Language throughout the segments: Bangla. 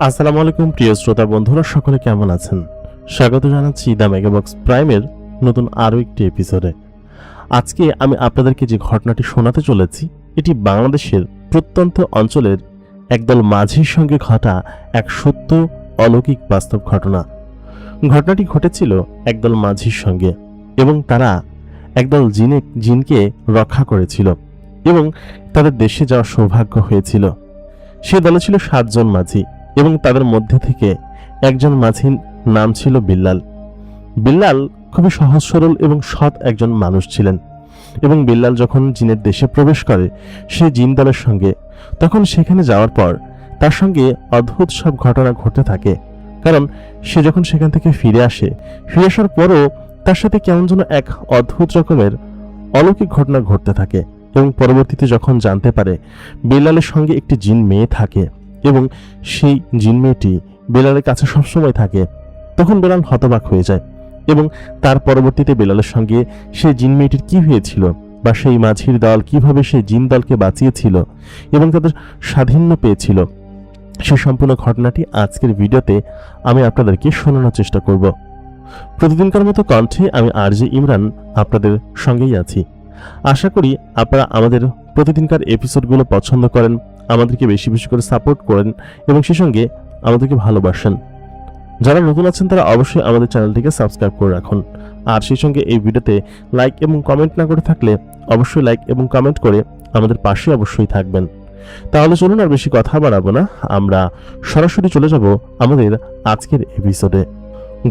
আসসালামু আলাইকুম প্রিয় শ্রোতা বন্ধুরা, সকলে কেমন আছেন? স্বাগত জানাচ্ছি দ্য মেগাবক্স প্রাইমের নতুন আরও একটি এপিসোডে। আজকে আমি আপনাদেরকে যে ঘটনাটি শোনাতে চলেছি, এটি বাংলাদেশের প্রত্যন্ত অঞ্চলের একদল মাঝির সঙ্গে ঘটা এক সত্য অলৌকিক বাস্তব ঘটনা। ঘটনাটি ঘটেছিল একদল মাঝির সঙ্গে, এবং তারা একদল জিনকে রক্ষা করেছিল এবং তাদের দেশে যাওয়ার সৌভাগ্য হয়েছিল। সে দলে ছিল 7 জন মাঝি এবং তাদের মধ্যে থেকে একজন মাঝির নাম ছিল বিল্লাল। বিল্লাল খুবই সহজ সরল এবং সৎ একজন মানুষ ছিলেন, এবং বিল্লাল যখন জিনের দেশে প্রবেশ করে সে জিন দলের সঙ্গে, তখন সেখানে যাওয়ার পর তার সঙ্গে অদ্ভুত সব ঘটনা ঘটতে থাকে। কারণ সে যখন সেখান থেকে ফিরে আসার পরও তার সাথে কেমন যেন এক অদ্ভুত রকমের অলৌকিক ঘটনা ঘটতে থাকে। এবং পরবর্তীতে যখন জানতে পারে বিল্লালের সঙ্গে একটি জিন মেয়ে থাকে এবং সেই জিন মেয়েটি বেলালের কাছে সবসময় থাকে, তখন বেলাল হতবাক হয়ে যায়। এবং তার পরবর্তীতে বেলালের সঙ্গে সেই জিন মেয়েটির কি হয়েছিল, বা সেই মাঝির দল কিভাবে সেই জিন দলকে বাঁচিয়েছিল এবং তাদের স্বাধীন্য পেয়েছিল, সেই সম্পূর্ণ ঘটনাটি আজকের ভিডিওতে আমি আপনাদেরকে শোনানোর চেষ্টা করব। প্রতিদিনকার মতো কণ্ঠে আমি আরজে ইমরান আপনাদের সঙ্গেই আছি। আশা করি আপনারা আমাদের প্রতিদিনকার এপিসোডগুলো পছন্দ করেন, আমাদেরকে বেশি বেশি করে সাপোর্ট করেন এবং সেই সঙ্গে আমাদেরকে ভালোবাসেন। যারা নতুন আছেন তারা অবশ্যই আমাদের চ্যানেলটিকে সাবস্ক্রাইব করে রাখুন। আর সেই সঙ্গে এই ভিডিওতে লাইক এবং কমেন্ট না করে থাকলে অবশ্যই লাইক এবং কমেন্ট করে আমাদের পাশে অবশ্যই থাকবেন। তাহলে চলুন আর বেশি কথা বাড়াবো না, আমরা সরাসরি চলে যাব আমাদের আজকের এপিসোডে।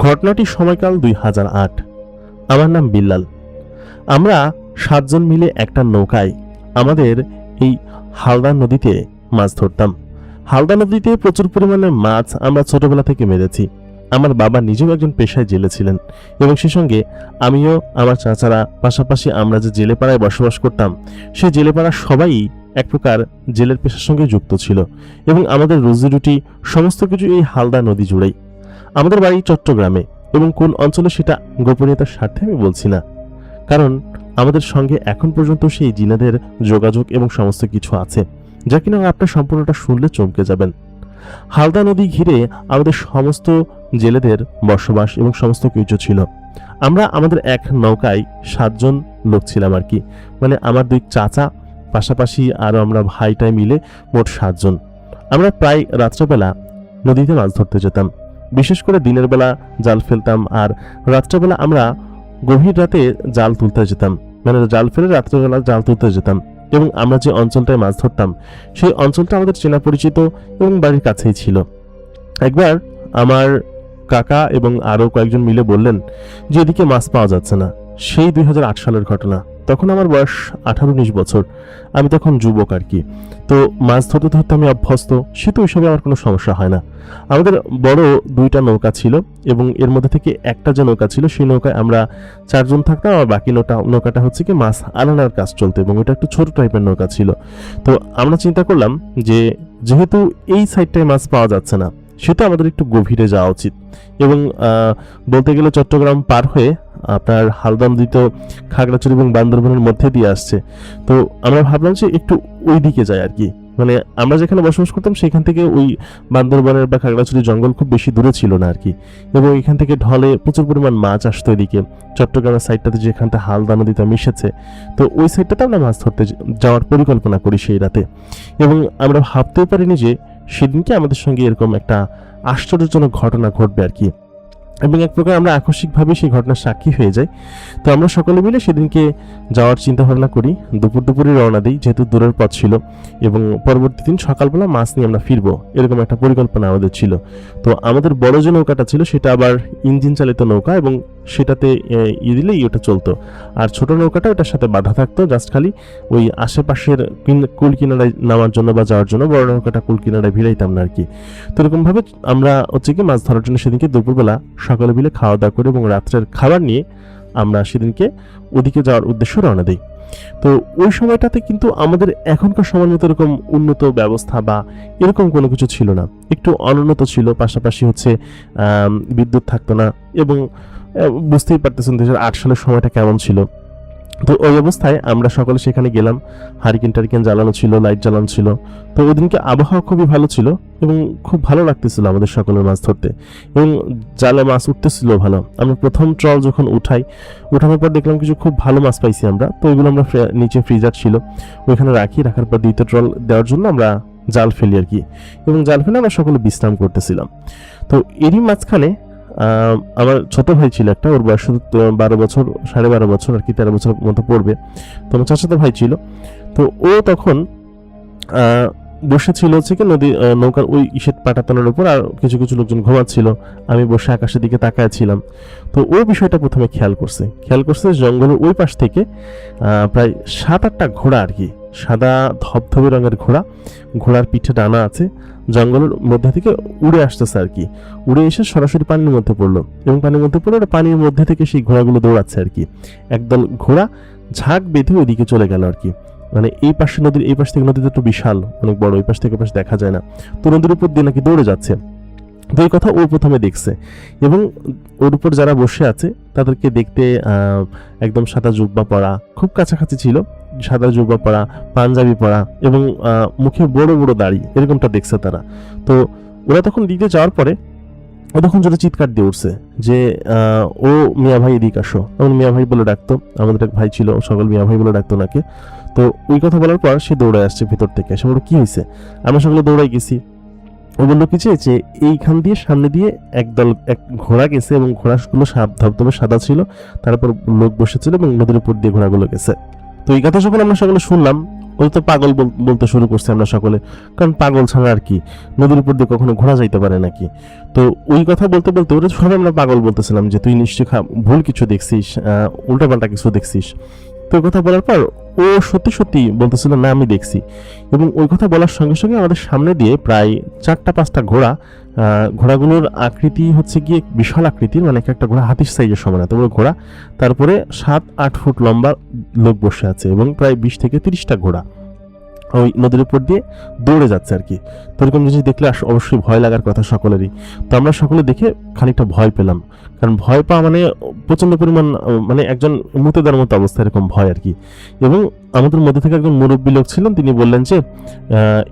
ঘটনাটি সময়কাল 2008। আমার নাম বিল্লাল। আমরা 7 জন মিলে একটা নৌকায় আমাদের এই হালদা নদীতে মাছ ধরতাম। হালদা নদীতে প্রচুর পরিমাণে মাছ আমরা ছোটবেলা থেকে মেরেছি। আমার বাবা নিজেও একজন পেশায় জেলে ছিলেন, এবং সে সঙ্গে আমিও, আমার চাচারা, পাশাপাশি আমরা যে জেলেপাড়ায় বসবাস করতাম সেই জেলেপাড়ার সবাই এক প্রকার জেলের পেশার সঙ্গে যুক্ত ছিল, এবং আমাদের রুজি-রুটি সমস্ত কিছু এই হালদা নদী জুড়েই। আমাদের বাড়ি চট্টগ্রামে, এবং কোন অঞ্চলে সেটা গোপনীয়তার স্বার্থে আমি বলছি না, কারণ আমাদের সঙ্গে এখন পর্যন্ত সেই জিনেদের যোগাযোগ এবং সমস্ত কিছু আছে, যা কিনা আপনার সম্পূর্ণটা শুনলে চমকে যাবেন। হালদা নদী ঘিরে আমাদের সমস্ত জেলেদের বসবাস এবং সমস্ত কিছু ছিল। আমরা আমাদের এক নৌকায় 7 জন লোক ছিলাম আর কি, মানে আমার 2 চাচা, পাশাপাশি আরও আমরা ভাইটাই মিলে মোট 7 জন। আমরা প্রায় রাত্রেবেলা নদীতে মাছ ধরতে যেতাম। বিশেষ করে দিনের বেলা জাল ফেলতাম, আর রাত্রেবেলা আমরা গভীর রাতে জাল তুলতে যেতাম, মানে জাল ফেলে রাত্রেবেলা জাল তুলতে যেতাম। এবং আমরা যে অঞ্চলটায় মাছ ধরতাম সেই অঞ্চলটা আমাদের চেনা পরিচিত এবং বাড়ির কাছেই ছিল। একবার আমার কাকা এবং আরও কয়েকজন মিলে বললেন যে এদিকে মাছ পাওয়া যাচ্ছে না। সেই 2008 সালের ঘটনা। তখন আমার বয়স 18-19 বছর, আমি তখন যুবক আর কি। তো মাছ ধরতে ধরতে আমি অভ্যস্ত, সে তো ওইসবে আমার কোনো সমস্যা হয় না। আমাদের বড় 2টা নৌকা ছিল, এবং এর মধ্যে থেকে একটা যে নৌকা ছিল সেই নৌকায় আমরা 4 জন থাকতাম, আর বাকি নৌকাটা হচ্ছে কি মাছ আনানোর কাজ চলতো, এবং ওটা একটু ছোট টাইপের নৌকা ছিল। তো আমরা চিন্তা করলাম যে যেহেতু এই সাইডটায় মাছ পাওয়া যাচ্ছে না, সেটা আমাদের একটু গভীরে যাওয়া উচিত। এবং বলতে গেলে চট্টগ্রাম পার হয়ে আপনার হালদা নদী তো খাগড়াছড়ি এবং বান্দরবনের মধ্যে দিয়ে আসছে। তো আমরা ভাবলাম যে একটু ওই দিকে যাই আর কি, মানে আমরা যেখানে বসবাস করতাম সেখান থেকে ওই বান্দরবনের বা খাগড়াছড়ি জঙ্গল খুব বেশি দূরে ছিল না আর কি, এবং এখান থেকে ঢলে প্রচুর পরিমাণ মাছ আসতো এদিকে চট্টগ্রামের সাইডটাতে, যেখানটা হালদা নদীতে মিশেছে। তো ওই সাইডটাতে আমরা মাছ ধরতে যাওয়ার পরিকল্পনা করি সেই রাতে, এবং আমরা ভাবতেও পারিনি যে সেদিনকে আমাদের সঙ্গে এরকম একটা আশ্চর্যজনক ঘটনা ঘটবে আর কি। এবং এক প্রকার আমরা আকস্মিকভাবে সেই ঘটনার সাক্ষী হয়ে যাই। তো আমরা সকলে মিলে সেদিনকে যাওয়ার চিন্তা ভাবনা করি, দুপুরে রওনা দিই, যেহেতু দূরের পথ ছিল, এবং পরবর্তী দিন সকালবেলা মাছ নিয়ে আমরা ফিরবো, এরকম একটা পরিকল্পনা আমাদের ছিল। তো আমাদের বড় যে নৌকাটা ছিল সেটা আবার ইঞ্জিন চালিত নৌকা, এবং সেটাতে দিলেই ওটা চলতো। আর ছোট নৌকাটা ওটার সাথে বাধা থাকতো, জাস্ট খালি ওই আশেপাশের কুল কিনারায় নামার জন্য বা যাওয়ার জন্য বড় নৌকাটা কুল কিনারায় ভিড়াইতাম না আর কি। তো এরকমভাবে আমরা হচ্ছে কি মাছ ধরার জন্য সেদিনকে দুপুরবেলা সকালে মিলে খাওয়া দাওয়া করে এবং রাত্রের খাবার নিয়ে আমরা সেদিনকে ওদিকে যাওয়ার উদ্দেশ্যে রওনা দিই। তো ওই সময়টাতে কিন্তু আমাদের এখনকার সময়ের মতো এরকম উন্নত ব্যবস্থা বা এরকম কোনো কিছু ছিল না, একটু অনুন্নত ছিল। পাশাপাশি হচ্ছে বিদ্যুৎ থাকতো না, এবং বুঝতেই পারতেছেন 2008 সালের সময়টা কেমন ছিল। তো ওই অবস্থায় আমরা সকলে সেখানে গেলাম, হারিকেন টারিকেন জ্বালানো ছিল, লাইট জ্বালানো ছিল। তো ওই দিনকে আবহাওয়া খুবই ভালো ছিল এবং খুব ভালো লাগতেছিল আমাদের সকলের মাছ ধরতে, এবং জালে মাছ উঠতেছিল ভালো। আমরা প্রথম ট্রল যখন উঠানোর পর দেখলাম কিছু খুব ভালো মাছ পাইছি আমরা। তো ওইগুলো আমরা নিচে ফ্রিজার ছিল ওইখানে রাখার পর দ্বিতীয় ট্রল দেওয়ার জন্য আমরা জাল ফেলি আর কি, এবং জাল ফেলে আমরা সকলে বিশ্রাম করতেছিলাম। তো এরই মাঝখানে আমার ছোট ভাই ছিল একটা, ওর বয়স 12 বছর, 12.5 বছর আর কি, 13 বছর মতো পড়বে। তো আমার চাচাতো ভাই ছিল। তো ও তখন বসেছিল হচ্ছে কি নৌকার ওই পাটাতনের উপর, আর কিছু কিছু লোকজন ঘুমাচ্ছিল। আমি বসে আকাশের দিকে তাকায়াছিলাম। তো ও বিষয়টা প্রথমে খেয়াল করছে জঙ্গলের ওই পাশ থেকে প্রায় 7-8টা ঘোড়া আর কি, সাদা ধবধবে রঙের ঘোড়ার পিঠে ডানা আছে, জঙ্গলের মধ্যে থেকে উড়ে আসতেছে আর কি। উড়ে এসে সরাসরি পানির মধ্যে পড়লো, এবং পানির মধ্যে পড়ে ওটা পানির মধ্যে থেকে সেই ঘোড়াগুলো দৌড়াচ্ছে আর কি। একদল ঘোড়া ঝাঁক বেঁধে ওইদিকে চলে গেল আর কি। মানে এই পাশে নদীর এই পাশ থেকে নদীটা তো বিশাল, অনেক বড়, এই পাশ থেকে পাশ দেখা যায় না। তো নদীর উপর দিয়ে নাকি দৌড়ে যাচ্ছে। তো এই কথা ও প্রথমে দেখছে, এবং ওর উপর যারা বসে আছে তাদেরকে দেখতে একদম সাদা জুব্বা পরা, খুব কাছাকাছি ছিল, সাদা জুব্বা পরা, পাঞ্জাবি পরা, এবং মুখে বড় বড় দাড়ি, এরকমটা দেখছে তারা। তো ওরা তখন দিকে যাওয়ার পরে ও তখন জোরে চিৎকার দিয়ে উঠছে যে ও মিয়া ভাই এদিকে আসো, এমন মিয়া ভাই বলে ডাকতো। আমাদের এক ভাই ছিল, সকল মিয়া ভাই বলে ডাকতো নাকি। তো ওই কথা বলার পর সে দৌড়ে আসছে ভিতর থেকে। সে বলল কি হয়েছে? আমরা সকলে দৌড়াই গেছি। ও বললো কি যে এইখান দিয়ে সামনে দিয়ে এক ঘোড়া গেছে, এবং ঘোড়াগুলো ধবধবে সাদা ছিল, তারপর লোক বসেছিল, এবং নদীর উপর দিয়ে ঘোড়াগুলো গেছে। তো এই কথা যখন আমরা সকলে শুনলাম, ও তো পাগল বলতে শুরু করছে আমরা সকলে, কারণ পাগল ছাড়া আর কি নদীর উপর দিয়ে কখনো ঘোড়া যাইতে পারে নাকি। তো ওই কথা বলতে বলতে ওরা সবাই আমরা পাগল বলতেছিলাম যে তুই নিশ্চয়ই ভুল কিছু দেখছিস, উল্টাপাল্টা কিছু দেখছিস। তো ওই কথা বলার পর ও সত্যি সত্যি বলতেছিল না আমি দেখছি, এবং ওই কথা বলার সঙ্গে সঙ্গে আমাদের সামনে দিয়ে প্রায় 4-5টা ঘোড়াগুলোর আকৃতি হচ্ছে গিয়ে বিশাল আকৃতির, মানে একটা ঘোড়া হাতির সাইজের সমান, এত বড় ঘোড়া, তারপরে 7-8 ফুট লম্বা লোক বসে আছে, এবং প্রায় 20 থেকে 30টা ঘোড়া ওই নদীর উপর দিয়ে দৌড়ে যাচ্ছে আর কি। তো এরকম জিনিস দেখলে অবশ্যই ভয় লাগার কথা সকলেরই। তো আমরা সকলে দেখে খানিকটা ভয় পেলাম, কারণ ভয় পাওয়া মানে প্রচন্ড পরিমাণ, মানে একজন মুতে দেওয়ার মতো অবস্থা, এরকম ভয় আর কি। এবং আমাদের মধ্যে থেকে একজন মুরব্বী লোক ছিলেন, তিনি বললেন যে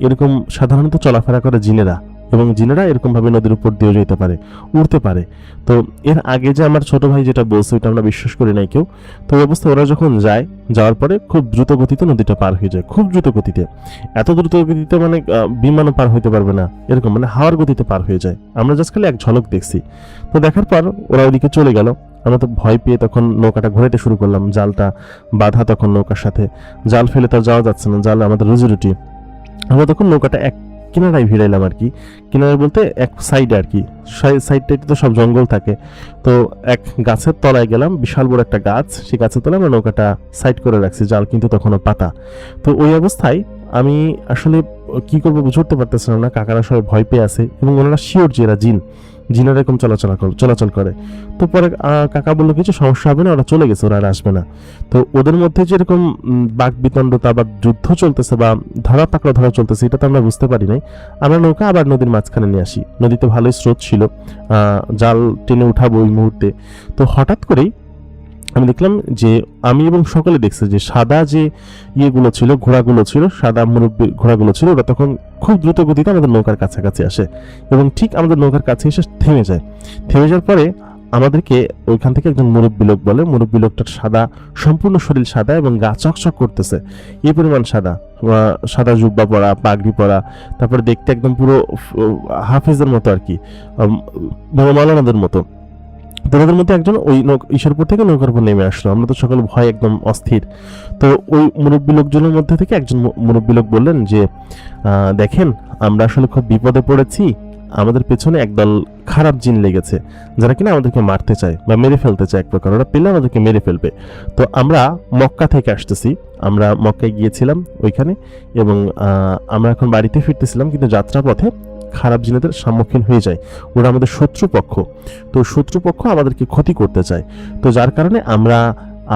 এরকম সাধারণত চলাফেরা করে জিনেরা, এবং জিনেরা এরকম ভাবে নদীর উপর দিয়ে যেতে পারে, উড়তে পারে। তো এর আগে যে আমার ছোট ভাই যেটা বলছে ওইটা আমরা বিশ্বাস করি নাই কেউ। তো এই অবস্থা ওরা যখন যাওয়ার পরে খুব দ্রুত গতিতে নদীটা পার হয়ে যায়, খুব দ্রুত গতিতে, এত দ্রুত গতিতে মানে বিমানও পার হইতে পারবে না এরকম, মানে হাওয়ার গতিতে পার হয়ে যায়। আমরা জাস্ট খালি এক ঝলক দেখছি। তো দেখার পর ওরা ওইদিকে চলে গেল। আমরা তো ভয় পেয়ে তখন নৌকাটা ঘোরাইতে শুরু করলাম, জালটা বাঁধা তখন নৌকার সাথে, জাল ফেলে তো যাওয়া যাচ্ছে না, জাল আমাদের রুজি। আমরা তখন নৌকাটা এক কিনারায় ভিড়াইলাম আর কি, কিনারে বলতে এক সাইডে আর কি, সাইডটাতে তো সব জঙ্গল থাকে। তো এক গাছের তলায় গেলাম, বিশাল বড় একটা গাছ, সেই গাছের তলায় আমরা নৌকাটা সাইড করে রাখছি, জাল কিন্তু তখনও পাতা। তো ওই অবস্থায় আমি আসলে কি করবো বুঝে উঠতে পারতেছিলাম না, কাকারা সবাই ভয় পেয়ে আছে, এবং ওনারা শিওর যে এরা জিনের এরকম চলাচল করে। তো পরে কাকা বললো কিছু সমস্যা হবে না, ওরা চলে গেছে, ওরা আর আসবে না। তো ওদের মধ্যে যেরকম বাকবিতণ্ডতা বা যুদ্ধ চলতেছে বা ধরা চলতেছে, এটা তো আমরা বুঝতে পারি নাই। আমরা নৌকা আবার নদীর মাঝখানে নিয়ে আসি, নদীতে ভালোই স্রোত ছিল, জাল টেনে উঠাবো ওই মুহূর্তে। তো হঠাৎ করেই আমি দেখলাম যে আমি এবং সকলে দেখছে যে সাদা যে ইয়েগুলো ছিল, ঘোড়াগুলো ছিল, সাদা মুরব্বী ঘোড়াগুলো ছিল, ওরা তখন খুব দ্রুত গতিতে আমাদের নৌকার কাছাকাছি আসে, এবং ঠিক আমাদের নৌকার কাছে এসে থেমে যাওয়ার পরে আমাদেরকে ওইখান থেকে একজন মুরব্বী লোক বলে, মুরব্বী লোকটার সম্পূর্ণ শরীর সাদা এবং গা চকচক করতেছে, এই পরিমাণ সাদা জুব্বা পরা, পাগড়ি পরা, তারপরে দেখতে একদম পুরো হাফেজের মতো আর কি, মাওলানাদের মতো। তোমাদের মধ্যে একজন ওই ঈশ্বরপুর থেকে নৌকার উপর নেমে আসলো। আমরা তো সকল ভয় একদম অস্থির। তো ওই মুরব্বী লোকজনের মধ্যে থেকে একজন মুরব্বী লোক বললেন যে দেখেন, আমরা আসলে খুব বিপদে পড়েছি, আমাদের পেছনে একদল খারাপ জিন লেগেছে, যারা কিনা আমাদেরকে মারতে চায় বা মেরে ফেলতে চায়, এক প্রকার ওরা পেলে আমাদেরকে মেরে ফেলবে। তো আমরা মক্কা থেকে আসতেছি, আমরা মক্কায় গিয়েছিলাম ওইখানে, এবং আমরা এখন বাড়িতে ফিরতেছিলাম, কিন্তু যাত্রাপথে খারাপ জিনেদের সম্মুখীন হয়ে যায়, ওরা আমাদের শত্রুপক্ষ। তো শত্রুপক্ষ আমাদেরকে ক্ষতি করতে চায়। তো যার কারণে আমরা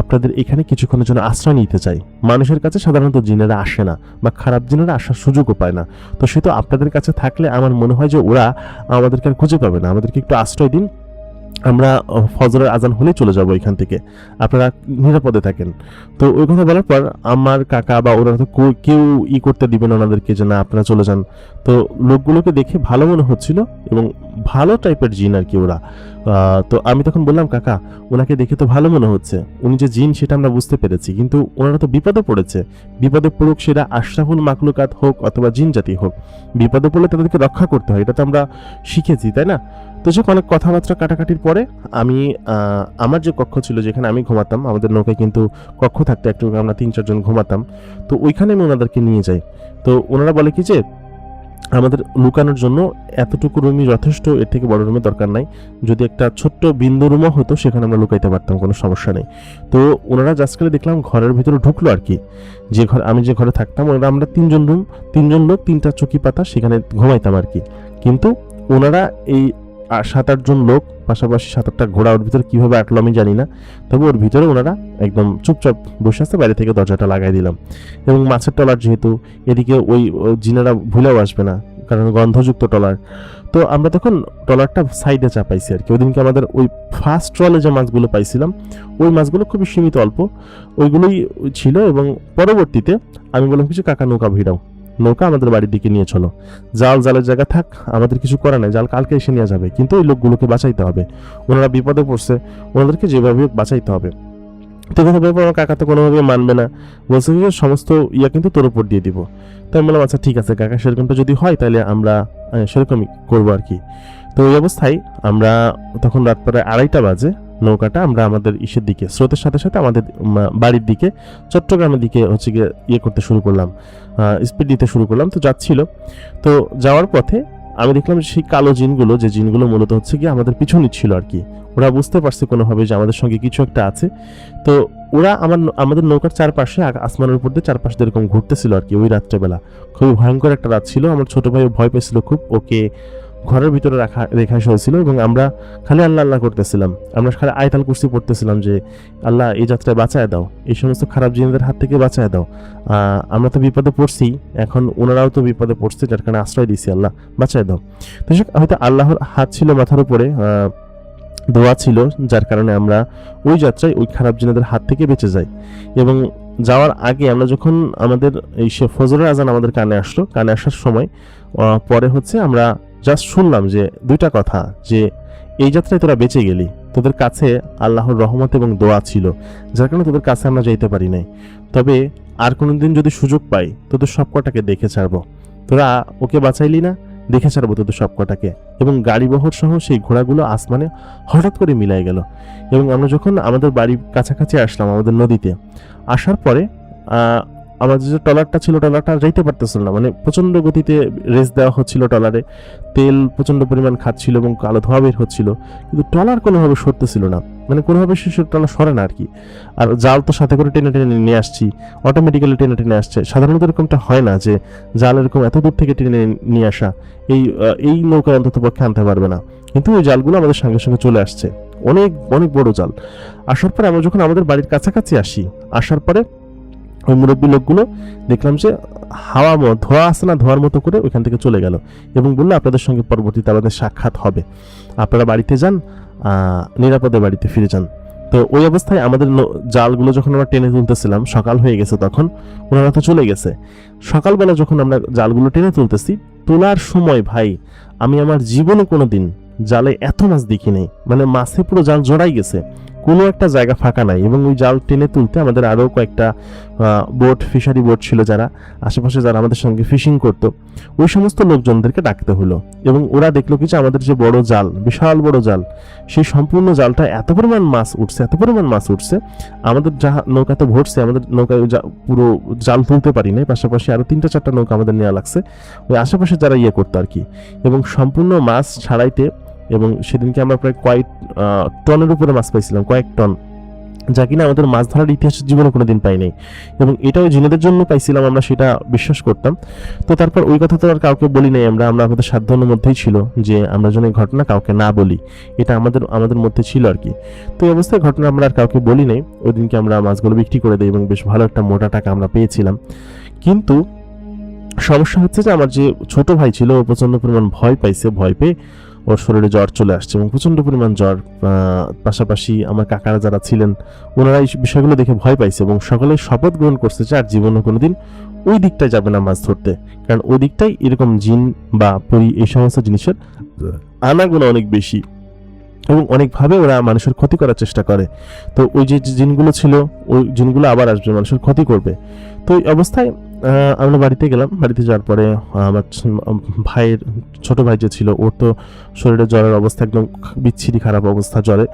আপনাদের এখানে কিছুক্ষণের জন্য আশ্রয় নিতে চাই। মানুষের কাছে সাধারণত জিনেরা আসে না, বা খারাপ জিনেরা আসার সুযোগও পায় না। তো সেহেতু আপনাদের কাছে থাকলে আমার মনে হয় যে ওরা আমাদেরকে আর খুঁজে পাবে না, আমাদেরকে একটু আশ্রয় দিন, আমরা ফজরের আজান হলে চলে যাব এখান থেকে, আপনারা নিরাপদে থাকেন। তো ওই কথা বলার পর আমার কাকা বা ওরা তো কেউ করতে দিবেন ওনাদেরকে যে না আপনারা চলে যান। তো লোকগুলোকে দেখে ভালো মনে হচ্ছিল এবং ভালো টাইপের জিন আর কি ওরা। তো আমি তখন বললাম কাকা ওনাকে দেখে তো ভালো মনে হচ্ছে, উনি যে জিন সেটা আমরা বুঝতে পেরেছি, কিন্তু ওনারা তো বিপদে পড়েছে, বিপদে পড়ুক সেটা আশরাফুল মাকলুকাত হোক অথবা জিন জাতি হোক, বিপদে পড়লে তাদেরকে রক্ষা করতে হয়, এটা তো আমরা শিখেছি তাই না। তো সে অনেক কথাবার্তা কাটাকাটির পরে আমি আমার যে কক্ষ ছিল যেখানে আমি ঘুমাতাম, আমাদের নৌকায় কিন্তু কক্ষ থাকতো একটু, আমরা 3-4 জন ঘুমাতাম, তো ওইখানে আমি ওনাদেরকে নিয়ে যাই। তো ওনারা বলে কি যে আমাদের লুকানোর জন্য এতটুকু রুমই যথেষ্ট, এর থেকে বড় রুমের দরকার নাই, যদি একটা ছোট্ট বিন্দু রুমও হতো সেখানে আমরা লুকাইতে পারতাম, কোনো সমস্যা নেই। তো ওনারা জাস্ট করে দেখলাম ঘরের ভিতরে ঢুকলো আর কি, যে ঘর আমি যে ঘরে থাকতাম ওনারা আমরা 3জন লোক 3টা চকি পাতা সেখানে ঘুমাইতাম আর কি। কিন্তু ওনারা এই 7-8 জন লোক পাশাপাশি 7-8টা ঘোড়া ওর ভিতরে কিভাবে আটলো আমি জানি না, তবে ওর ভিতরে ওনারা একদম চুপচাপ বসে আছে, বাইরে থেকে দরজাটা লাগাই দিলাম। এবং মাছের টলার যেহেতু, এদিকে ওই জিনারা ভুলেও আসবে না কারণ গন্ধযুক্ত টলার। তো আমরা তখন টলারটা সাইডে চাপাইছি আর কি। ওইদিনকে আমাদের ওই ফার্স্ট ট্রলে যে মাছগুলো পাইছিলাম ওই মাছগুলো খুবই সীমিত অল্প ওইগুলোই ছিল। এবং পরবর্তীতে আমি বললাম কিছু কাকা নৌকা ভিড়াও, নৌকা আমাদের বাড়ির দিকে নিয়ে চলো, জালের জায়গা থাক, আমাদের কিছু করা নাই, জাল কালকে এসে নিয়ে যাবে, কিন্তু ওই লোকগুলোকে বাঁচাইতে হবে, ওনারা বিপদে পড়ছে, ওনাদেরকে যেভাবে বাঁচাইতে হবে। তো কথা ব্যাপার আমার কাকা তো কোনোভাবে মানবে না, বলছে যে সমস্ত কিন্তু তোর উপর দিয়ে দিব। তো আমি বললাম আচ্ছা ঠিক আছে কাকা, সেরকমটা যদি হয় তাহলে আমরা সেরকমই করবো আর কি। তো এই অবস্থায় আমরা তখন রাত প্রায় 2:30 বাজে নৌকাটা আমরা আমাদের ইসের দিকে, স্রোতের সাথে সাথে আমাদের বাড়ির দিকে চট্টগ্রামের দিকে হচ্ছে গিয়ে করতে শুরু করলাম, স্পিড দিতে শুরু করলাম। তো যাচ্ছিল, তো যাওয়ার পথে আমি দেখলাম সেই কালো জিনগুলো, যে জিনগুলো মূলত হচ্ছে গিয়ে আমাদের পিছু নিচ্ছিল আর কি। ওরা বুঝতে পারছে কোনোভাবে যে আমাদের সঙ্গে কিছু একটা আছে। তো ওরা আমাদের নৌকার চারপাশে আসমানের উপর দিয়ে চারপাশে এরকম ঘুরতেছিল আর কি। ওই রাত্রেবেলা খুবই ভয়ঙ্কর একটা রাত ছিল, আমার ছোট ভাইও ভয় পেয়েছিল খুব, ওকে ঘরের ভিতরে রেখা হয়েছিল এবং আমরা খালি আল্লাহ আল্লাহ করতেছিলাম, আমরা খালি আয়াতুল কুরসি পড়তেছিলাম যে আল্লাহ এই যাত্রায় বাঁচায় দাও, এই সমস্ত খারাপ জিনদের হাত থেকে বাঁচায় দাও, আমরা তো বিপদে পড়ছি, এখন ওনারাও তো বিপদে পড়ছে, যার কারণে আশ্রয় দিছি, আল্লাহ বাঁচায় দাও। তো হয়তো আল্লাহর হাত ছিল মাথার উপরে, দোয়া ছিল, যার কারণে আমরা ওই যাত্রায় ওই খারাপ জিনেদের হাত থেকে বেঁচে যাই। এবং যাওয়ার আগে আমরা যখন আমাদের এই ফজরের আজান আমাদের কানে আসলো, কানে আসার সময় পরে হচ্ছে আমরা জাস্ট শুনলাম যে 2টা কথা, যে এই যাত্রায় তোরা বেঁচে গেলি, তোদের কাছে আল্লাহর রহমত এবং দোয়া ছিল, যার কারণে তোদের কাছে আমরা যাইতে পারি নাই, তবে আর কোনোদিন যদি সুযোগ পাই তোদের সব কটাকে দেখে ছাড়বো, তোরা ওকে বাঁচাইলি না, দেখে ছাড়বো তোদের সব কটাকে। এবং গাড়ি বহর সহ সেই ঘোড়াগুলো আসমানে হঠাৎ করে মিলাই গেল। এবং আমরা যখন আমাদের বাড়ির কাছাকাছি আসলাম আমাদের নদীতে, আসার পরে আমাদের যে ট্রলারটা ছিল, ট্রলারটা যাইতে পারতেছিল না, মানে প্রচণ্ড গতিতে রেস দেওয়া হচ্ছিল ট্রলারে, তেল প্রচণ্ড পরিমাণ খাচ্ছিল এবং কালো ধোয়া বের হচ্ছিল, কিন্তু ট্রলার কোনোভাবে সরতেছিল না, মানে কোনোভাবে সে ট্রলার সরে না আর কি। আর জাল তো সাথে করে টেনে টেনে নিয়ে আসছি, অটোমেটিক্যালি টেনে টেনে আসছে, সাধারণত এরকমটা হয় না যে জাল এরকম এত দূর থেকে টেনে নিয়ে আসা এই নৌকায় অন্তত পক্ষে আনতে পারবে না, কিন্তু ওই জালগুলো আমাদের সঙ্গে সঙ্গে চলে আসছে, অনেক অনেক বড় জাল। আসার পরে আমরা যখন আমাদের বাড়ির কাছাকাছি আসি, আসার পরে ওই মুরব্বী লোকগুলো দেখলাম যে ধোয়া আসে না, ধোয়ার মতো করে ওইখান থেকে চলে গেল এবং বললো আপনাদের সঙ্গে পরবর্তীতে আমাদের সাক্ষাৎ হবে, আপনারা বাড়িতে যান, নিরাপদে বাড়িতে ফিরে যান। তো ওই অবস্থায় আমাদের জালগুলো যখন আমরা টেনে তুলতেছিলাম, সকাল হয়ে গেছে তখন, ওনারা তো চলে গেছে। সকালবেলা যখন আমরা জালগুলো টেনে তুলতেছি, তোলার সময় ভাই আমি আমার জীবনে কোনোদিন জালে এত মাছ দেখি নাই, মানে মাছে পুরো জাল জড়াই গেছে, কোনো একটা জায়গা ফাঁকা নাই। এবং ওই জাল টেনে তুলতে আমাদের আরও কয়েকটা বোট, ফিশারি বোট ছিল যারা আশেপাশে, যারা আমাদের সঙ্গে ফিশিং করতো, ওই সমস্ত লোকজনদেরকে ডাকতে হলো। এবং ওরা দেখলো কি যে আমাদের যে বড় জাল, বিশাল বড় জাল, সেই সম্পূর্ণ জালটা এত পরিমাণ মাছ উঠছে, আমাদের নৌকাতে ভরছে, আমাদের নৌকায় পুরো জাল তুলতে পারি নাই, পাশাপাশি আরো 3-4টা নৌকা আমাদের নেওয়া লাগছে ওই আশেপাশে যারা করতো আর কি। এবং সম্পূর্ণ মাছ ছাড়াইতে, এবং সেদিনকে আমরা প্রায় কয়েক টনের উপরে মাছ পাইছিলাম, কয়েক টন, যা কিনা আমাদের মাছ ধরার ইতিহাসের জীবনে কোনোদিন পাই নাই। এবং এটাও জিনেদের জন্য পাইছিলাম, আমরা সেটা বিশ্বাস করতাম। তো তারপর ওই কথা তো আর কাউকে বলি নাই, আমরা আমাদের সাধ্যের মধ্যেই ছিল যে আমরা যেন এই ঘটনা কাউকে না বলি, এটা আমাদের মধ্যে ছিল আর কি। তো এই অবস্থায় ঘটনা আমরা আর কাউকে বলি নাই। ওই দিনকে আমরা মাছগুলো বিক্রি করে দিই এবং বেশ ভালো একটা মোটা টাকা আমরা পেয়েছিলাম। কিন্তু সমস্যা হচ্ছে যে আমার যে ছোট ভাই ছিল, ও প্রচন্ড পরিমাণ ভয় পেয়ে ওর শরীরে জ্বর চলে আসছে এবং প্রচণ্ড পরিমাণ জ্বর। পাশাপাশি আমার কাকারা যারা ছিলেন ওনারা এই বিষয়গুলো দেখে ভয় পাইছে এবং সকলে শপথ গ্রহণ করছে যে আর জীবনে কোনোদিন ওই দিকটায় যাবে না মাছ ধরতে, কারণ ওই দিকটাই এরকম জিন বা পরি এই সমস্ত জিনিসের আনাগুলো অনেক বেশি এবং অনেকভাবে ওরা মানুষের ক্ষতি করার চেষ্টা করে। তো ওই যে জিনগুলো ছিল ওই জিনগুলো আবার আসবে, মানুষের ক্ষতি করবে। তো এই অবস্থায় আমরা বাড়িতে গেলাম। বাড়িতে যাওয়ার পরে আমার ভাইয়ের ছোট ভাই যে ছিল ওর তো শরীরে জ্বরের অবস্থা একদম বিচ্ছিরি খারাপ অবস্থা জ্বরে,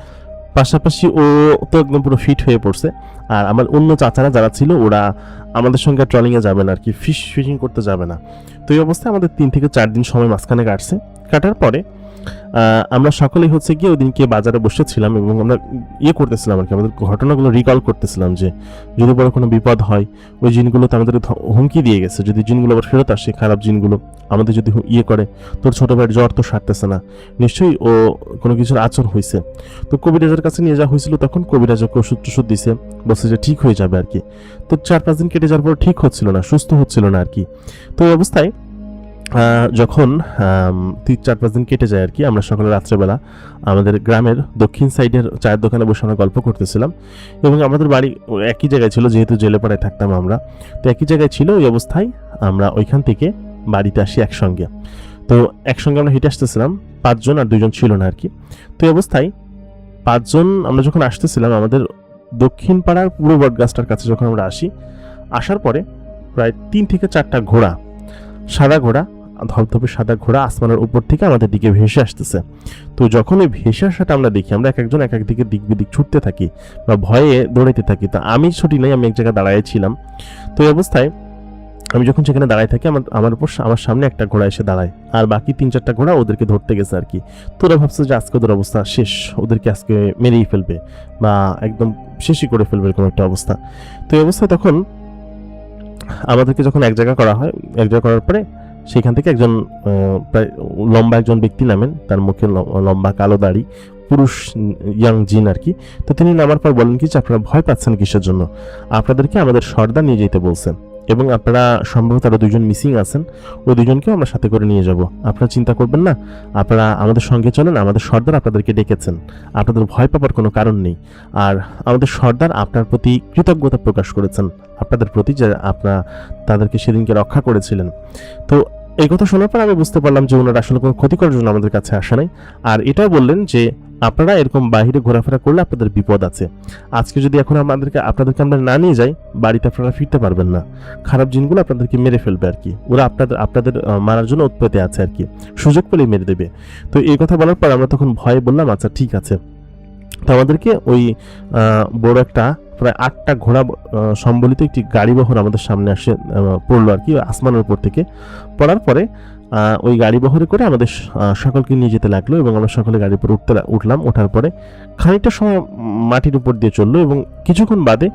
পাশাপাশি ও তো একদম পুরো ফিট হয়ে পড়ছে। আর আমার অন্য চাচারা যারা ছিল ওরা আমাদের সঙ্গে ট্রলিংয়ে যাবে না আর কি, ফিশিং করতে যাবে না। তো এই অবস্থায় আমাদের 3 থেকে 4 দিন সময় মাঝখানে কাটছে। কাটার পরে আমরা সকলেই হচ্ছে গিয়ে ওই দিনকে বাজারে বসেছিলাম এবং আমরা করতেছিলাম আর কি, আমাদের ঘটনাগুলো রিকল করতেছিলাম যে যদি বড় কোনো বিপদ হয় ওই জিনগুলো তো আমাদের হুমকি দিয়ে গেছে, যদি জিনগুলো আবার ফেরত আসে, খারাপ জিনগুলো আমাদের যদি করে, তোর ছোট ভাইয়ের জ্বর তো সারতেছে না, নিশ্চয়ই ও কোনো কিছুর আচরণ হয়েছে। তো কবিরাজের কাছে নিয়ে যাওয়া হয়েছিল, তখন কবিরাজ ওকে ওষুধ টষুধ দিছে, বলছে যে ঠিক হয়ে যাবে আর কি। তো 4-5 দিন কেটে যাওয়ার পর ঠিক হচ্ছিল না, সুস্থ হচ্ছিল না আর কি। তো এই অবস্থায় যখন 4-5 দিন কেটে যায় আর কি, আমরা সকালে রাত্রেবেলা আমাদের গ্রামের দক্ষিণ সাইডের চায়ের দোকানে বসে আমরা গল্প করতেছিলাম এবং আমাদের বাড়ি একই জায়গায় ছিল, যেহেতু জেলেপাড়ায় থাকতাম আমরা, তো একই জায়গায় ছিল। ওই অবস্থায় আমরা ওইখান থেকে বাড়িতে আসি একসঙ্গে। তো একসঙ্গে আমরা হেঁটে আসতেছিলাম 5 জন, আর 2 জন ছিল না আর কি। তো এই অবস্থায় 5 জন আমরা যখন আসতেছিলাম আমাদের দক্ষিণ পাড়ার পুরো বটগাছটার কাছে যখন আমরা আসার পরে প্রায় 3 থেকে 4টা ঘোড়া, সাদা ঘোড়া, ধবধবে সাদা ঘোড়া আসমানের উপর থেকে আমাদের দিকে ভেসে আসতেছে। তো যখন ওই ভেসে আসাটা আমরা দেখি, আমরা এক একজন এক এক দিকে দিক বিদিক ছুটতে থাকি বা ভয়ে দৌড়াইতে থাকি। তা আমি ছুটি নাই, আমি এক জায়গায় দাঁড়াইছিলাম। তো এই অবস্থায় আমি যখন সেখানে দাঁড়াই থাকি আমার উপর আমার সামনে একটা ঘোড়া এসে দাঁড়ায়, আর বাকি 3-4টা ঘোড়া ওদেরকে ধরতে গেছে আর কি। তো ওরা ভাবছে যে আজকে ওদের অবস্থা শেষ, ওদেরকে আজকে মেরেই ফেলবে বা একদম শেষই করে ফেলবে এরকম একটা অবস্থা। তো এই অবস্থায় তখন আমাদেরকে যখন এক জায়গা করা হয়, এক জায়গা করার পরে সেখান থেকে একজন প্রায় লম্বা একজন ব্যক্তি নামেন, তার মুখে লম্বা কালো দাড়ি, পুরুষ ইয়াং জিন আর কি। তো তিনি নামার পর বলেন কি যে আপনারা ভয় পাচ্ছেন কিসের জন্য, আপনাদেরকে আমাদের সর্দার নিয়ে যেতে বলছেন এবং আপনারা সম্ভবত আরো 2 জন মিসিং আছেন, ওই 2 জনকেও আমরা সাথে করে নিয়ে যাব, আপনারা চিন্তা করবেন না, আপনারা আমাদের সঙ্গে চলেন, আমাদের সর্দার আপনাদেরকে ডেকেছেন, আপনাদের ভয় পাওয়ার কোনো কারণ নেই। আর আমাদের সর্দার আপনার প্রতি কৃতজ্ঞতা প্রকাশ করেছেন, আপনাদের প্রতি, যে আপনারা তাদেরকে সেদিনকে রক্ষা করেছিলেন। তো এই কথা শোনার পর আমি বুঝতে পারলাম যে ওনারা আসলে কোনো ক্ষতি করার জন্য আমাদের কাছে আসে নাই। আর এটাও বললেন যে আপনারা এরকম বাইরে ঘোরাফেরা করলে আপনাদের বিপদ আছে, আজকে যদি এখন আপনাদেরকে আমরা না নিয়ে যাই, বাড়িতে আপনারা ফিরতে পারবেন না, খারাপ জিনগুলো আপনাদেরকে মেরে ফেলবে আর কি, ওরা আপনাদের মারার জন্য উৎপত্তি আছে আর কি, সুযোগ পেলেই মেরে দেবে। তো এই কথা বলার পর আমরা তখন ভয়ে বললাম আচ্ছা ঠিক আছে। তো আমাদেরকে ওই বড় একটা প্রায় 8টা ঘোড়া সম্বলিত একটি গাড়ি বহর আমাদের সামনে আসে পড়লো আর কি, আসমানের উপর থেকে পড়ার পরে ওই গাড়ি বহরে করে আমাদের সকলকে নিয়ে যেতে লাগলো এবং আমরা সকলে গাড়ির উপর উঠলাম। ওঠার পরে খানিকটা সময় মাটির উপর দিয়ে চললো এবং কিছুক্ষণ বাদে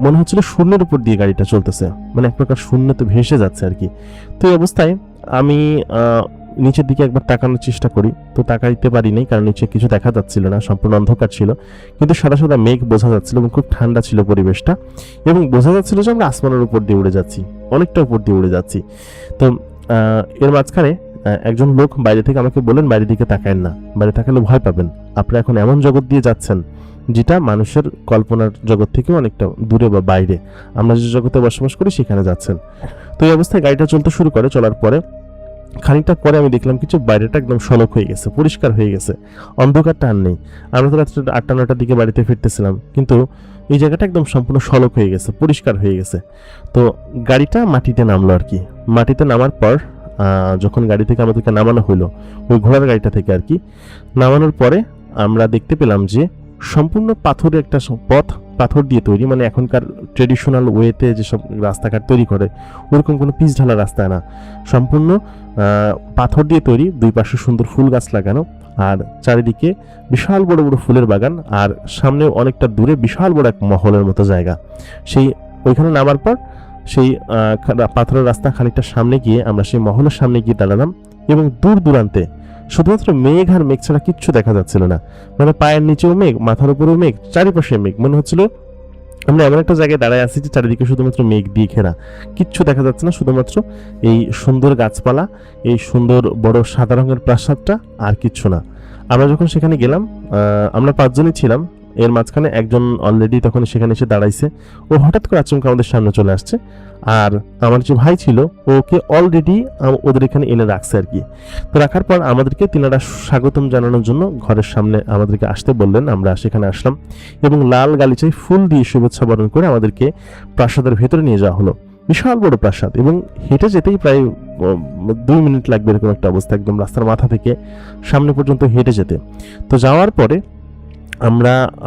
মনে হচ্ছিল শূন্যের উপর দিয়ে গাড়িটা চলতেছে, মানে এক প্রকার শূন্যতে ভেসে যাচ্ছে আর কি। তো এই অবস্থায় আমি নিচের দিকে একবার তাকানোর চেষ্টা করি, তো তাকাইতে পারি নাই, কারণ নিচে কিছু দেখা যাচ্ছিল না, সম্পূর্ণ অন্ধকার ছিল, কিন্তু সাদা সাদা মেঘ বোঝা যাচ্ছিল এবং খুব ঠান্ডা ছিল পরিবেশটা, এবং বোঝা যাচ্ছিল যে আমরা আসমানের উপর দিয়ে উড়ে যাচ্ছি, অনেকটা উপর দিয়ে উড়ে যাচ্ছি। তো এর মাঝখানে একজন লোক বাইরে থেকে আমাকে বললেন বাইরের দিকে তাকায়েন না, বাইরে তাকালে ভয় পাবেন, আপনারা এখন এমন জগৎ দিয়ে যাচ্ছেন যেটা মানুষের কল্পনার জগৎ থেকে অনেকটা দূরে বা বাইরে, আমরা যে জগতে বসবাস করি সেখানে যাচ্ছেন। তো এই অবস্থায় গাড়িটা চলতে শুরু করে, চলার পরে খানিকটা পরে আমি দেখলাম কিছু বাইরেটা একদম সলক হয়ে গেছে, পরিষ্কার হয়ে গেছে, অন্ধকারটা আর নেই। আমরা তো রাত্রে 8টা-9টার দিকে বাড়িতে ফিরতেছিলাম, কিন্তু এই জায়গাটা একদম সম্পূর্ণ সলক হয়ে গেছে, পরিষ্কার হয়ে গেছে। তো গাড়িটা মাটিতে নামলো আর কি। মাটিতে নামার পর যখন গাড়ি থেকে আমাদেরকে নামানো হলো, ওই ঘোড়ার গাড়িটা থেকে আর কি, নামানোর পরে আমরা দেখতে পেলাম যে সম্পূর্ণ পাথরের একটা পথ, পাথর দিয়ে তৈরি, মানে এখনকার ট্রেডিশনাল ওয়েতে যেসব রাস্তাঘাট তৈরি করে ওরকম কোনো পিচ ঢালা রাস্তা না, সম্পূর্ণ পাথর দিয়ে তৈরি, 2 পাশে সুন্দর ফুল গাছ লাগানো, আর চারিদিকে বিশাল বড় বড় ফুলের বাগান, আর সামনে অনেকটা দূরে বিশাল বড় এক মহলের মতো জায়গা। সেই ওইখানে নামার পর সেই পাথরের রাস্তা খানিকটা সামনে গিয়ে আমরা সেই মহলের সামনে গিয়ে দাঁড়ালাম এবং দূর দূরান্তে শুধুমাত্র মেঘ আর মেঘ ছাড়া কিচ্ছু দেখা যাচ্ছিল না, মানে পায়ের নিচেও মেঘ, মাথার উপরেও মেঘ, চারিপাশে মেঘ, মনে হচ্ছিল আমরা এমন একটা জায়গায় দাঁড়ায় আছি যে চারিদিকে শুধুমাত্র মেঘ দিয়ে ঘেরা, কিচ্ছু দেখা যাচ্ছে না, শুধুমাত্র এই সুন্দর গাছপালা, এই সুন্দর বড় সাদা রঙের প্রাসাদটা, আর কিচ্ছু না। আমরা যখন সেখানে গেলাম, আমরা 5 জনই ছিলাম, এর মাঝখানে একজন অলরেডি তখন সেখানে এসে দাঁড়াইছে। ও হঠাৎ করে আচমকা আমাদের সামনে চলে আসছে, আর আমার যে ভাই ছিল ওকে অলরেডি ওদের এখানে এনে রাখছে আর কি। তো রাখার পর আমাদেরকে তিনারা স্বাগতম জানানোর জন্য ঘরের সামনে আমাদেরকে আসতে বললেন। আমরা সেখানে আসলাম এবং লাল গালিচায় ফুল দিয়ে শুভেচ্ছা বরণ করে আমাদেরকে প্রাসাদের ভেতরে নিয়ে যাওয়া হলো। বিশাল বড় প্রাসাদ, এবং হেঁটে যেতেই প্রায় 2 মিনিট লাগবে এরকম একটা অবস্থা, একদম রাস্তার মাথা থেকে সামনে পর্যন্ত হেঁটে যেতে। তো যাওয়ার পরে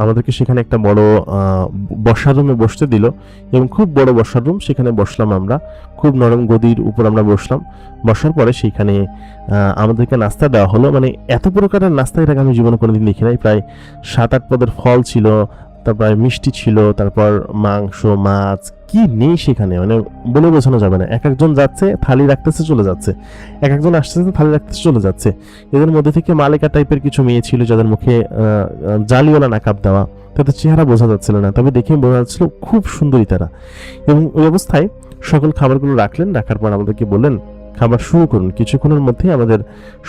আমাদেরকে সেখানে একটা বড় বসার রুমে বসতে দিল, এবং খুব বড় বসার রুম, সেখানে বসলাম আমরা। খুব নরম গদির উপর আমরা বসলাম। বসার পরে সেইখানে আমাদেরকে নাস্তা দেওয়া হলো। মানে এত প্রকারের নাস্তা এর আগে আমি জীবনে কোনোদিন দেখি নাই। প্রায় 7-8 পদের ফল ছিল, তারপর মিষ্টি ছিল, তারপর মাংস, মাছ, কি নেই সেখানে মানে বলে বোঝানো যাবে না। এক একজন যাচ্ছে থালি রাখতেছে চলে যাচ্ছে, এক একজন আসতেছে থালি রাখতেছে চলে যাচ্ছে। এদের মধ্যে থেকে মালিকা টাইপের কিছু মেয়ে ছিল যাদের মুখে জালিওয়ালা নাকাব দেওয়া, তাদের চেহারা বোঝা যাচ্ছিল না, তবে দেখে বোঝা যাচ্ছিল খুব সুন্দরী তারা। এবং ওই অবস্থায় সকল খাবারগুলো রাখলেন। রাখার পর আমাদেরকে বললেন খাবার শুরু করুন, কিছুক্ষণের মধ্যেই আমাদের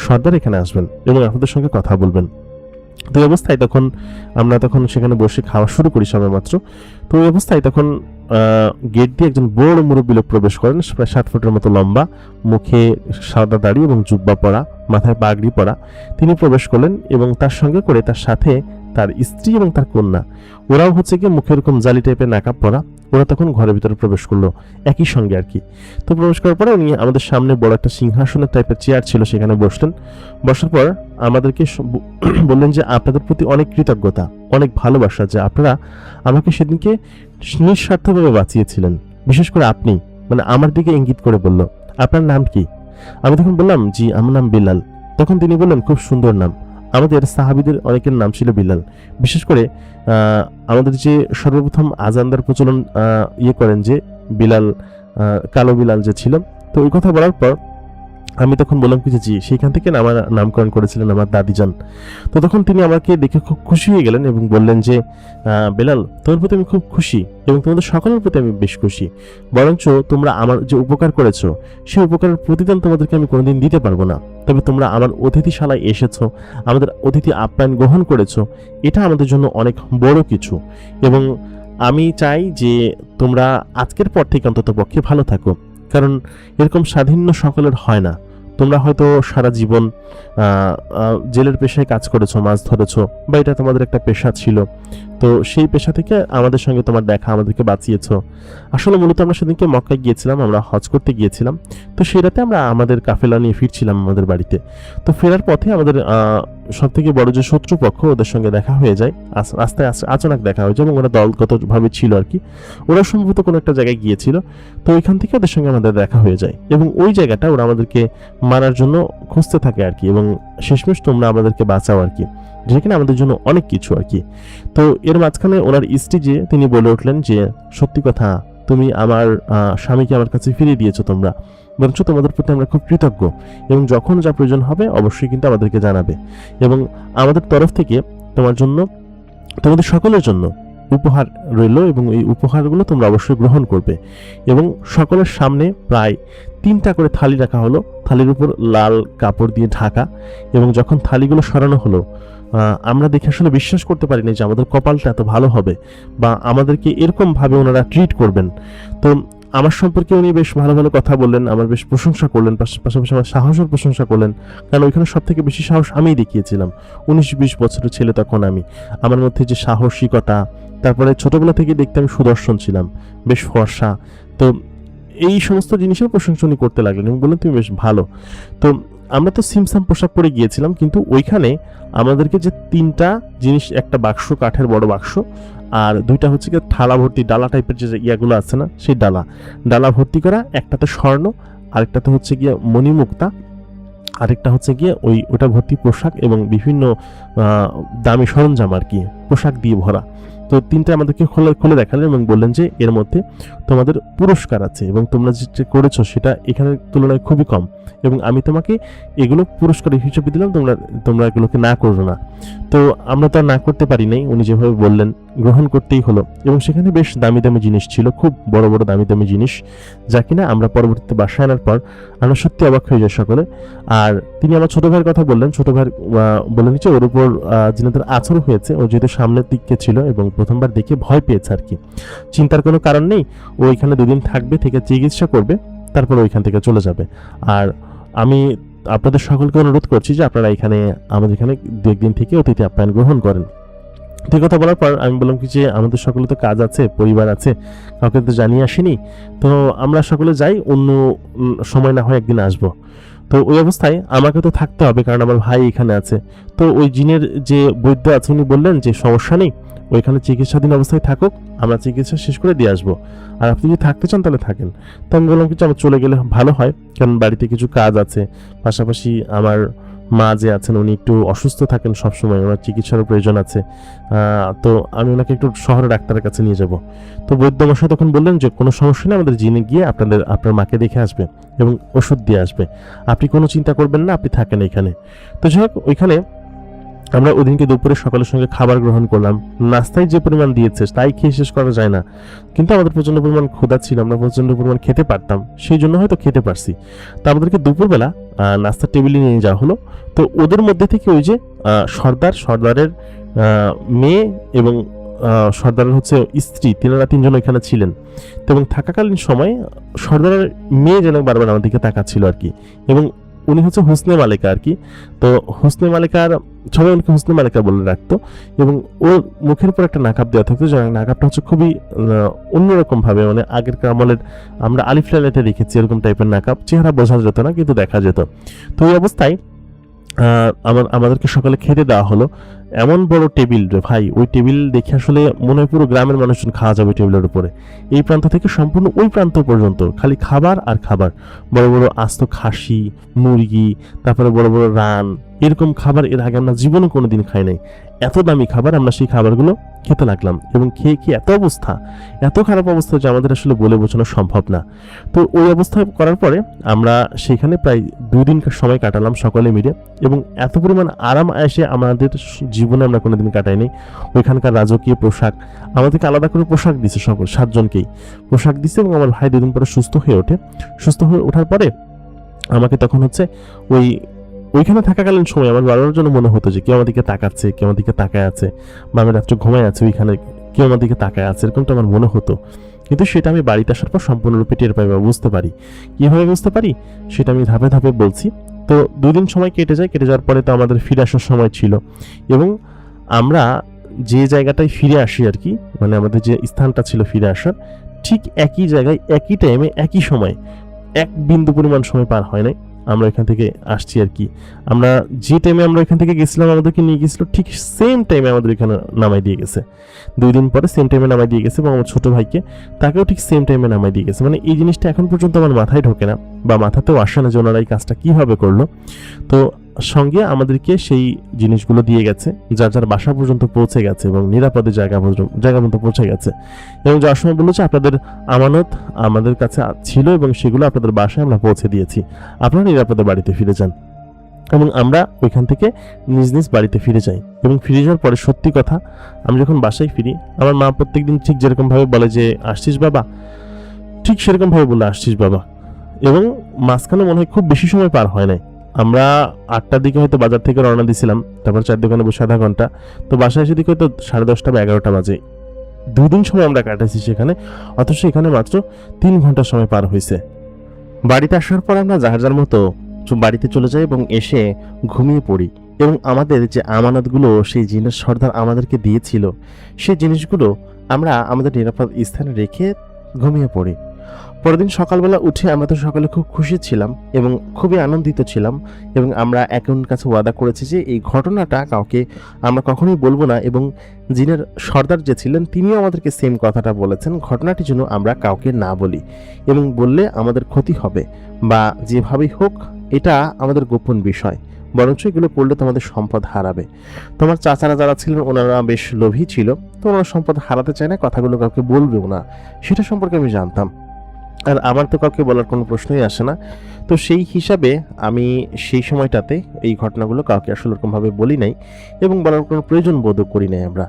সর্দার এখানে আসবেন এবং আপনাদের সঙ্গে কথা বলবেন। তো এই অবস্থায় আমরা সেখানে বসে খাওয়া শুরু করি সবে মাত্র। তো এই অবস্থায় গেট দিয়ে একজন বড় মুরব্বী লোক প্রবেশ করেন, প্রায় 7 ফুটের মতো লম্বা, মুখে সাদা দাড়ি এবং জুব্বা পরা, মাথায় পাগড়ি পরা। তিনি প্রবেশ করলেন এবং তার সঙ্গে করে তার সাথে তার স্ত্রী এবং তার কন্যা, ওরাও গিয়ে মুখে এরকম জালি টাইপের নাকাব পরা। ওরা তখন ঘরের ভিতরে প্রবেশ করলো একই সঙ্গে আর কি। তো প্রবেশ করার পরে উনি আমাদের সামনে বড় একটা সিংহাসনের টাইপের চেয়ার ছিল, সেখানে বসলেন। বসার পর আমাদেরকে বললেন যে আপনাদের প্রতি অনেক কৃতজ্ঞতা, অনেক ভালোবাসা যে আপনারা আমাকে সেদিনকে নিঃস্বার্থভাবে বাঁচিয়েছিলেন। বিশেষ করে আপনি, মানে আমার দিকে ইঙ্গিত করে বলল, আপনার নাম কি? আমি তখন বললাম জি আমার নাম বিলাল। তখন তিনি বললেন খুব সুন্দর নাম, আমাদের সাহাবীদের অনেকের নাম ছিল বিলাল। বিশেষ করে আমাদের যে সর্বপ্রথম আজানদার প্রচলন করেন যে বিলাল, কালো বিলাল যে ছিল। তো ওই কথা বলার পর আমি তখন বললাম কি যে জি, সেইখান থেকে আমার নামকরণ করেছিলেন আমার দাদিজান। তো তখন তিনি আমাকে দেখে খুব খুশি হয়ে গেলেন এবং বললেন যে বেলাল, তোমার প্রতি আমি খুব খুশি এবং তোমাদের সকলের প্রতি আমি বেশ খুশি। বরঞ্চ তোমরা আমার যে উপকার করেছো সেই উপকারের প্রতিদান তোমাদেরকে আমি কোনোদিন দিতে পারবো না, তবে তোমরা আমার অতিথিশালায় এসেছো, আমাদের অতিথি আপ্যায়ন গ্রহণ করেছো, এটা আমাদের জন্য অনেক বড় কিছু। এবং আমি চাই যে তোমরা আজকের পর থেকে অন্তত পক্ষে ভালো থাকো, কারণ এরকম স্বাধীন্য সকলের হয় না। তোমরা হয়তো সারা জীবন জেলের পেশায় কাজ করেছো, মাছ ধরেছো, বা এটা তোমাদের একটা পেশা ছিল। তো সেই পেশা থেকে আমাদের সঙ্গে তোমার দেখা, আমাদেরকে বাঁচিয়েছো। আসলে মূলত আমরা সেদিনকে মক্কায় গিয়েছিলাম, আমরা হজ করতে গিয়েছিলাম। তো সেই রাতে আমরা আমাদের কাফেলা নিয়ে ফিরছিলাম আমাদের বাড়িতে। তো ফেরার পথে আমাদের সব থেকে বড় যে শত্রুপক্ষ, ওদের সঙ্গে দেখা হয়ে যায়, আস্তে আস্তে আচানক দেখা হয়ে যায়, এবং ওরা দলগতভাবে ছিল আর কি। ওরা সম্ভবত কোনো একটা জায়গায় গিয়েছিল। তো ওইখান থেকে ওদের সঙ্গে আমাদের দেখা হয়ে যায়, এবং ওই জায়গাটা ওরা আমাদেরকে মারার জন্য খুঁজতে থাকে আর কি। এবং শেষমেশ তোমরা আমাদেরকে বাঁচাও আর কি, যেখানে আমাদের জন্য অনেক কিছু আর কি। তো এর মাঝখানে ওনার স্ত্রী যে তিনি বলে উঠলেন যে সত্যি কথা, তুমি আমার স্বামীকে আমার কাছে ফিরিয়ে দিয়েছো তোমরা, বরঞ্চ তোমাদের প্রতি আমরা খুব কৃতজ্ঞ, এবং যখন যা প্রয়োজন হবে অবশ্যই কিন্তু আমাদেরকে জানাবে। এবং আমাদের তরফ থেকে তোমার জন্য, তোমাদের সকলের জন্য উপহার রইল, এবং এই উপহারগুলো তোমরা অবশ্যই গ্রহণ করবে। এবং সকলের সামনে প্রায় 3টা করে থালি রাখা হলো, থালির উপর লাল কাপড় দিয়ে ঢাকা। এবং যখন থালিগুলো সরানো হলো, আমরা দেখে আসলে বিশ্বাস করতে পারিনি যে আমাদের কপালটা এত ভালো হবে, বা আমাদেরকে এরকম ভাবে ওনারা ট্রিট করবেন। তো আমার সম্পর্কে উনি বেশ ভালো ভালো কথা বললেন, আমার বেশ প্রশংসা করলেন, পাশাপাশি আমার সাহসের প্রশংসা করলেন, কারণ ওইখানে সব থেকে বেশি সাহস আমিই দেখিয়েছিলাম। 19-20 বছরের ছেলে তখন আমি, আমার মধ্যে যে সাহসিকতা, তারপরে ছোটবেলা থেকে দেখতে আমি সুদর্শন ছিলাম, বেশ ফর্সা। তো এই সমস্ত জিনিসের প্রশংসা উনি করতে লাগলেন এবং বললেন তুমি বেশ ভালো। তো আমরা তো সিমসাম পোশাক পরে গিয়েছিলাম, কিন্তু ওইখানে আমাদেরকে যে 3টা জিনিস, একটা বাক্স, কাঠের বড় বাক্স, আর 2টা হচ্ছে গিয়ে থালা ভর্তি ডালা টাইপের যে ইয়াগুলো আছে না, সেই ডালা ভর্তি করা, একটাতে স্বর্ণ, আরেকটাতে হচ্ছে গিয়ে মণিমুক্তা, আরেকটা হচ্ছে গিয়ে ওটা ভর্তি পোশাক এবং বিভিন্ন দামি সরঞ্জাম আর কি, পোশাক দিয়ে ভরা। তো তিনটা আমাদেরকে খুলে দেখালেন এবং বললেন যে এর মধ্যে তোমাদের পুরস্কার আছে এবং তোমরা যেটা করেছো সেটা এখানের তুলনায় খুবই কম, এবং আমি তোমাকে এগুলো পুরস্কার হিসেবে দিলাম, তোমরা এগুলোকে না করো না। তো আমরা তো আর না করতে পারি নাই, উনি যেভাবে বললেন গ্রহণ করতেই হলো। এবং সেখানে বেশ দামি দামি জিনিস ছিল, খুব বড় বড় দামি দামি জিনিস, যা কিনা আমরা পরবর্তীতে বাসায় আনার পর আমরা সত্যি অবাক হয়ে যাই সকলে। আর তিনি আমার ছোট ভাইয়ের কথা বললেন, ছোট ভাইয়ের বললেন যে ওর উপর জিনাতের আছর হয়েছে, ও যেহেতু সামনের দিকে ছিল এবং প্রথমবার দেখে ভয় পেয়েছে আর কি। চিন্তার কোনো কারণ নেই, ও এখানে দুদিন থাকবে, থেকে চিকিৎসা করবে, তারপর ওইখান থেকে চলে যাবে। আর আমি আপনাদের সকলকে অনুরোধ করছি যে আপনারা এখানে আমাদের এখানে দু একদিন থেকে অতিথি আপ্যায়ন গ্রহণ করেন। তো কথা বলার পর আমি বললাম কি যে আমাদের সকলে তো কাজ আছে, পরিবার আছে, কাউকে তো জানিয়ে আসিনি, তো আমরা সকলে যাই, অন্য সময় না হয় একদিন আসবো। তো ওই অবস্থায় আমাকে তো থাকতে হবে, কারণ আমার ভাই এখানে আছে। তো ওই জিনের যে বৈদ্য আছে উনি বললেন যে সমস্যা নেই, ওইখানে চিকিৎসাধীন অবস্থায় থাকুক, আমরা চিকিৎসা শেষ করে দিয়ে আসবো, আর আপনি যদি থাকতে চান তাহলে থাকেন। তো আমি বললাম কিছু আমার চলে গেলে ভালো হয়, কারণ বাড়িতে কিছু কাজ আছে, পাশাপাশি আমার মা যে আছেন উনি একটু অসুস্থ থাকেন সবসময়, ওনার চিকিৎসার প্রয়োজন আছে। তো আমি ওনাকে একটু শহরে ডাক্তারের কাছে নিয়ে যাব। তো বৈদ্যমশাই তখন বললেন যে কোনো সমস্যা নেই, আমাদের জিনে গিয়ে আপনার মাকে দেখে আসবে এবং ওষুধ দিয়ে আসবে, আপনি কোনো চিন্তা করবেন না, আপনি থাকেন এখানে। তো যাই হোক, ওইখানে আমরা ওদিনকে দুপুরে সকলের সঙ্গে খাবার গ্রহণ করলাম। নাস্তায় যে পরিমাণ দিয়েছে তাই খেয়ে শেষ করা যায় না, কিন্তু আমাদের প্রচন্ড পরিমাণ ক্ষুধা ছিল, আমরা প্রচন্ড পরিমাণ খেতে পারতাম, সেই জন্য হয়তো খেতে পারছি। তো আমাদেরকে দুপুরবেলা নাস্তার টেবিলে নিয়ে যাওয়া হলো। তো ওদের মধ্যে থেকে ওই যে সর্দারের মেয়ে এবং সর্দারের হচ্ছে স্ত্রী, তিনারা তিনজন ওইখানে ছিলেন। তো এবং থাকাকালীন সময় সর্দারের মেয়ে যেন বারবার আমার দিকে তাকাচ্ছিল আর কি, এবং উনি হচ্ছে হুসনে মালিকা আর কি। তো হুসনে মালিকার, সবাই উনকে হুসনে মালিকা বলে রাখতো, এবং ওর মুখের উপর একটা নাকাব দেওয়া থাকতো, যে নাকাবটা হচ্ছে খুবই অন্যরকম ভাবে, মানে আগের আমলের আমরা আলিফ লাইলাতে দেখেছি এরকম টাইপের নাকাব, চেহারা বোঝা যেত না কিন্তু দেখা যেত। তো এই অবস্থায় আমাদেরকে সকালে খেতে দেওয়া হলো। এমন বড় টেবিল রে ভাই, ওই টেবিল দেখে আসলে মনে হয় পুরো গ্রামের মানুষজন খাওয়া যাবে টেবিলের উপরে। এই প্রান্ত থেকে সম্পূর্ণ ওই প্রান্ত পর্যন্ত খালি খাবার আর খাবার, বড় বড় আস্ত খাসি, মুরগি, তারপরে বড় বড় রান, এরকম খাবার এর আগে আমরা জীবনে কোনোদিন খাই নাই। এত দামি খাবার, আমরা সেই খাবারগুলো খেতে লাগলাম, এবং খেয়ে এত অবস্থা, এত খারাপ অবস্থা যে আমাদের আসলে বলে বোঝানো সম্ভব না। তো ওই অবস্থা করার পরে আমরা সেখানে প্রায় 2 দিন সময় কাটালাম সকলে মিলে, এবং এত পরিমাণ আরাম এসে আমাদের জীবনে আমরা কোনোদিন কাটাইনি। ওইখানকার রাজকীয় পোশাক, আমাদেরকে আলাদা করে পোশাক দিছে, সকল 7 জনকেই পোশাক দিছে, এবং আমার ভাই 2 দিন পরে সুস্থ হয়ে ওঠে। সুস্থ হয়ে ওঠার পরে আমাকে তখন হচ্ছে ওইখানে থাকাকালীন সময় আমার বারবার জন্য মনে হতো যে কেউ আমার দিকে তাকাচ্ছে, কেউ আমার দিকে তাকায় আছে, বা আমি রাত্রে ঘুমায় আছি ওইখানে কেউ আমার দিকে তাকায় আছে, এরকমটা আমার মনে হতো। কিন্তু সেটা আমি বাড়িতে আসার পর সম্পূর্ণরূপে টের পাই বা বুঝতে পারি। কীভাবে বুঝতে পারি সেটা আমি ধাপে ধাপে বলছি। তো 2 দিন সময় কেটে যায়, কেটে যাওয়ার পরে তো আমাদের ফিরে আসার সময় ছিল, এবং আমরা যে জায়গাটায় ফিরে আসি আর কি, মানে আমাদের যে স্থানটা ছিল ফিরে আসার, ঠিক একই জায়গায় একই টাইমে একই সময়, 1 বিন্দু পরিমাণ সময় পার হয় নাই, আমরা এখান থেকে আসছি আর কি। আমরা যে টাইমে আমরা এখান থেকে গেছিলাম, আমাদেরকে নিয়ে গেছিল ঠিক সেম টাইমে আমাদের এখানে নামাই দিয়ে গেছে। 2 দিন পরে সেম টাইমে নামাই দিয়ে গেছে, এবং আমার ছোট ভাইকে তাকেও ঠিক সেম টাইমে নামাই দিয়ে গেছে। মানে এই জিনিসটা এখন পর্যন্ত আমার মাথায় ঢোকে না, বা মাথাতেও আসে না যে ওনারা এই কাজটা কীভাবে করলো। তো সঙ্গে আমাদেরকে সেই জিনিসগুলো দিয়ে গেছে, যার যার বাসা পর্যন্ত পৌঁছে গেছে, এবং নিরাপদে জায়গা পর্যন্ত পৌঁছে গেছে। এবং যাওয়ার সময় বললো যে আপনাদের আমানত আমাদের কাছে ছিল, এবং সেগুলো আপনাদের বাসায় আমরা পৌঁছে দিয়েছি, আপনারা নিরাপদে বাড়িতে ফিরে যান। এবং আমরা ওইখান থেকে নিজ নিজ বাড়িতে ফিরে যাই। এবং ফিরে যাওয়ার পরে সত্যি কথা, আমি যখন বাসায় ফিরি, আমার মা প্রত্যেকদিন ঠিক যেরকমভাবে বলে যে আসছিস বাবা, ঠিক সেরকমভাবে বলে আসছিস বাবা। এবং মাঝখানে মনে হয় খুব বেশি সময় পার হয় নাই, আমরা 8টার দিকে হয়তো বাজার থেকে রওনা দিয়েছিলাম, তারপর 4 দোকানে বসে আধা ঘন্টা, তো বাসায় এসে দিকে হয়তো 10:30 বা 11টা বাজে। 2 দিন সময় আমরা কাটাইছি সেখানে, অথচ এখানে মাত্র 3 ঘন্টা সময় পার হয়েছে। বাড়িতে আসার পর আমরা যার যার মতো বাড়িতে চলে যাই এবং এসে ঘুমিয়ে পড়ি, এবং আমাদের যে আমানতগুলো সেই জিনের সর্দার আমাদেরকে দিয়েছিল, সেই জিনিসগুলো আমরা আমাদের নিরাপদ স্থানে রেখে ঘুমিয়ে পড়ি। পরদিন সকালবেলা উঠে আমরা তো সকালে খুব খুশি ছিলাম এবং খুবই আনন্দিত ছিলাম, এবং আমরা একে অন্যের কাছে ওয়াদা করেছি যে এই ঘটনাটা কাউকে আমরা কখনোই বলবো না। এবং জিনের সর্দার যে ছিলেন তিনিও আমাদেরকে সেম কথাটা বলেছেন, ঘটনাটি যেন আমরা কাউকে না বলি, এবং বললে আমাদের ক্ষতি হবে, বা যেভাবেই হোক এটা আমাদের গোপন বিষয়, বরঞ্চ এগুলো করলে তোমাদের সম্পদ হারাবে। তোমার চাচারা যারা ছিলেন ওনারা বেশ লোভী ছিল, তো ওনারা সম্পদ হারাতে চায় না, কথাগুলো কাউকে বলবেও না, সেটা সম্পর্কে আমি জানতাম। আর আমার তো কাউকে বলার কোনো প্রশ্নই আসে না। তো সেই হিসাবে আমি সেই সময়টাতে এই ঘটনাগুলো কাউকে আসলে ওরকমভাবে বলি নাই এবং বলার কোনো প্রয়োজন বোধও করি নাই আমরা।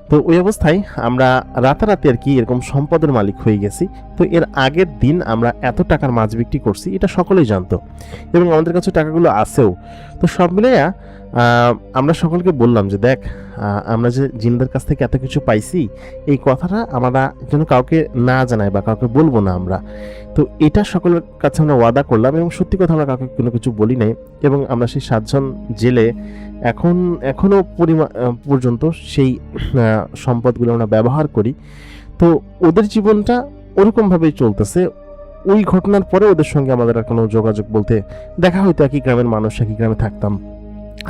তো ওই অবস্থায় আমরা রাতারাতি আর কি এরকম সম্পদের মালিক হয়ে গেছি। তো এর আগের দিন আমরা এত টাকার মাছ বিক্রি করছি এটা সকলেই জানতো এবং আমাদের কাছে টাকাগুলো আছেও। তো সব মিলাইয়া আমরা সকলকে বললাম যে দেখ, আমরা যে জিনদের কাছ থেকে এত কিছু পাইছি এই কথাটা আমরা যেন কাউকে না জানাই বা কাউকে বলবো না আমরা। তো এটা সকলের কাছে আমরা ওয়াদা করলাম এবং সত্যি কথা আমরা কাউকে কোনো কিছু বলি নাই। এবং আমরা সেই 7 জন জেলে এখনও পর্যন্ত সেই সম্পদগুলো আমরা ব্যবহার করি। তো ওদের জীবনটা ওরকমভাবেই চলতেছে। ওই ঘটনার পরে ওদের সঙ্গে আমাদের আর কোনো যোগাযোগ বলতে দেখা হয়তো একই গ্রামের মানুষ, একই গ্রামে থাকতাম।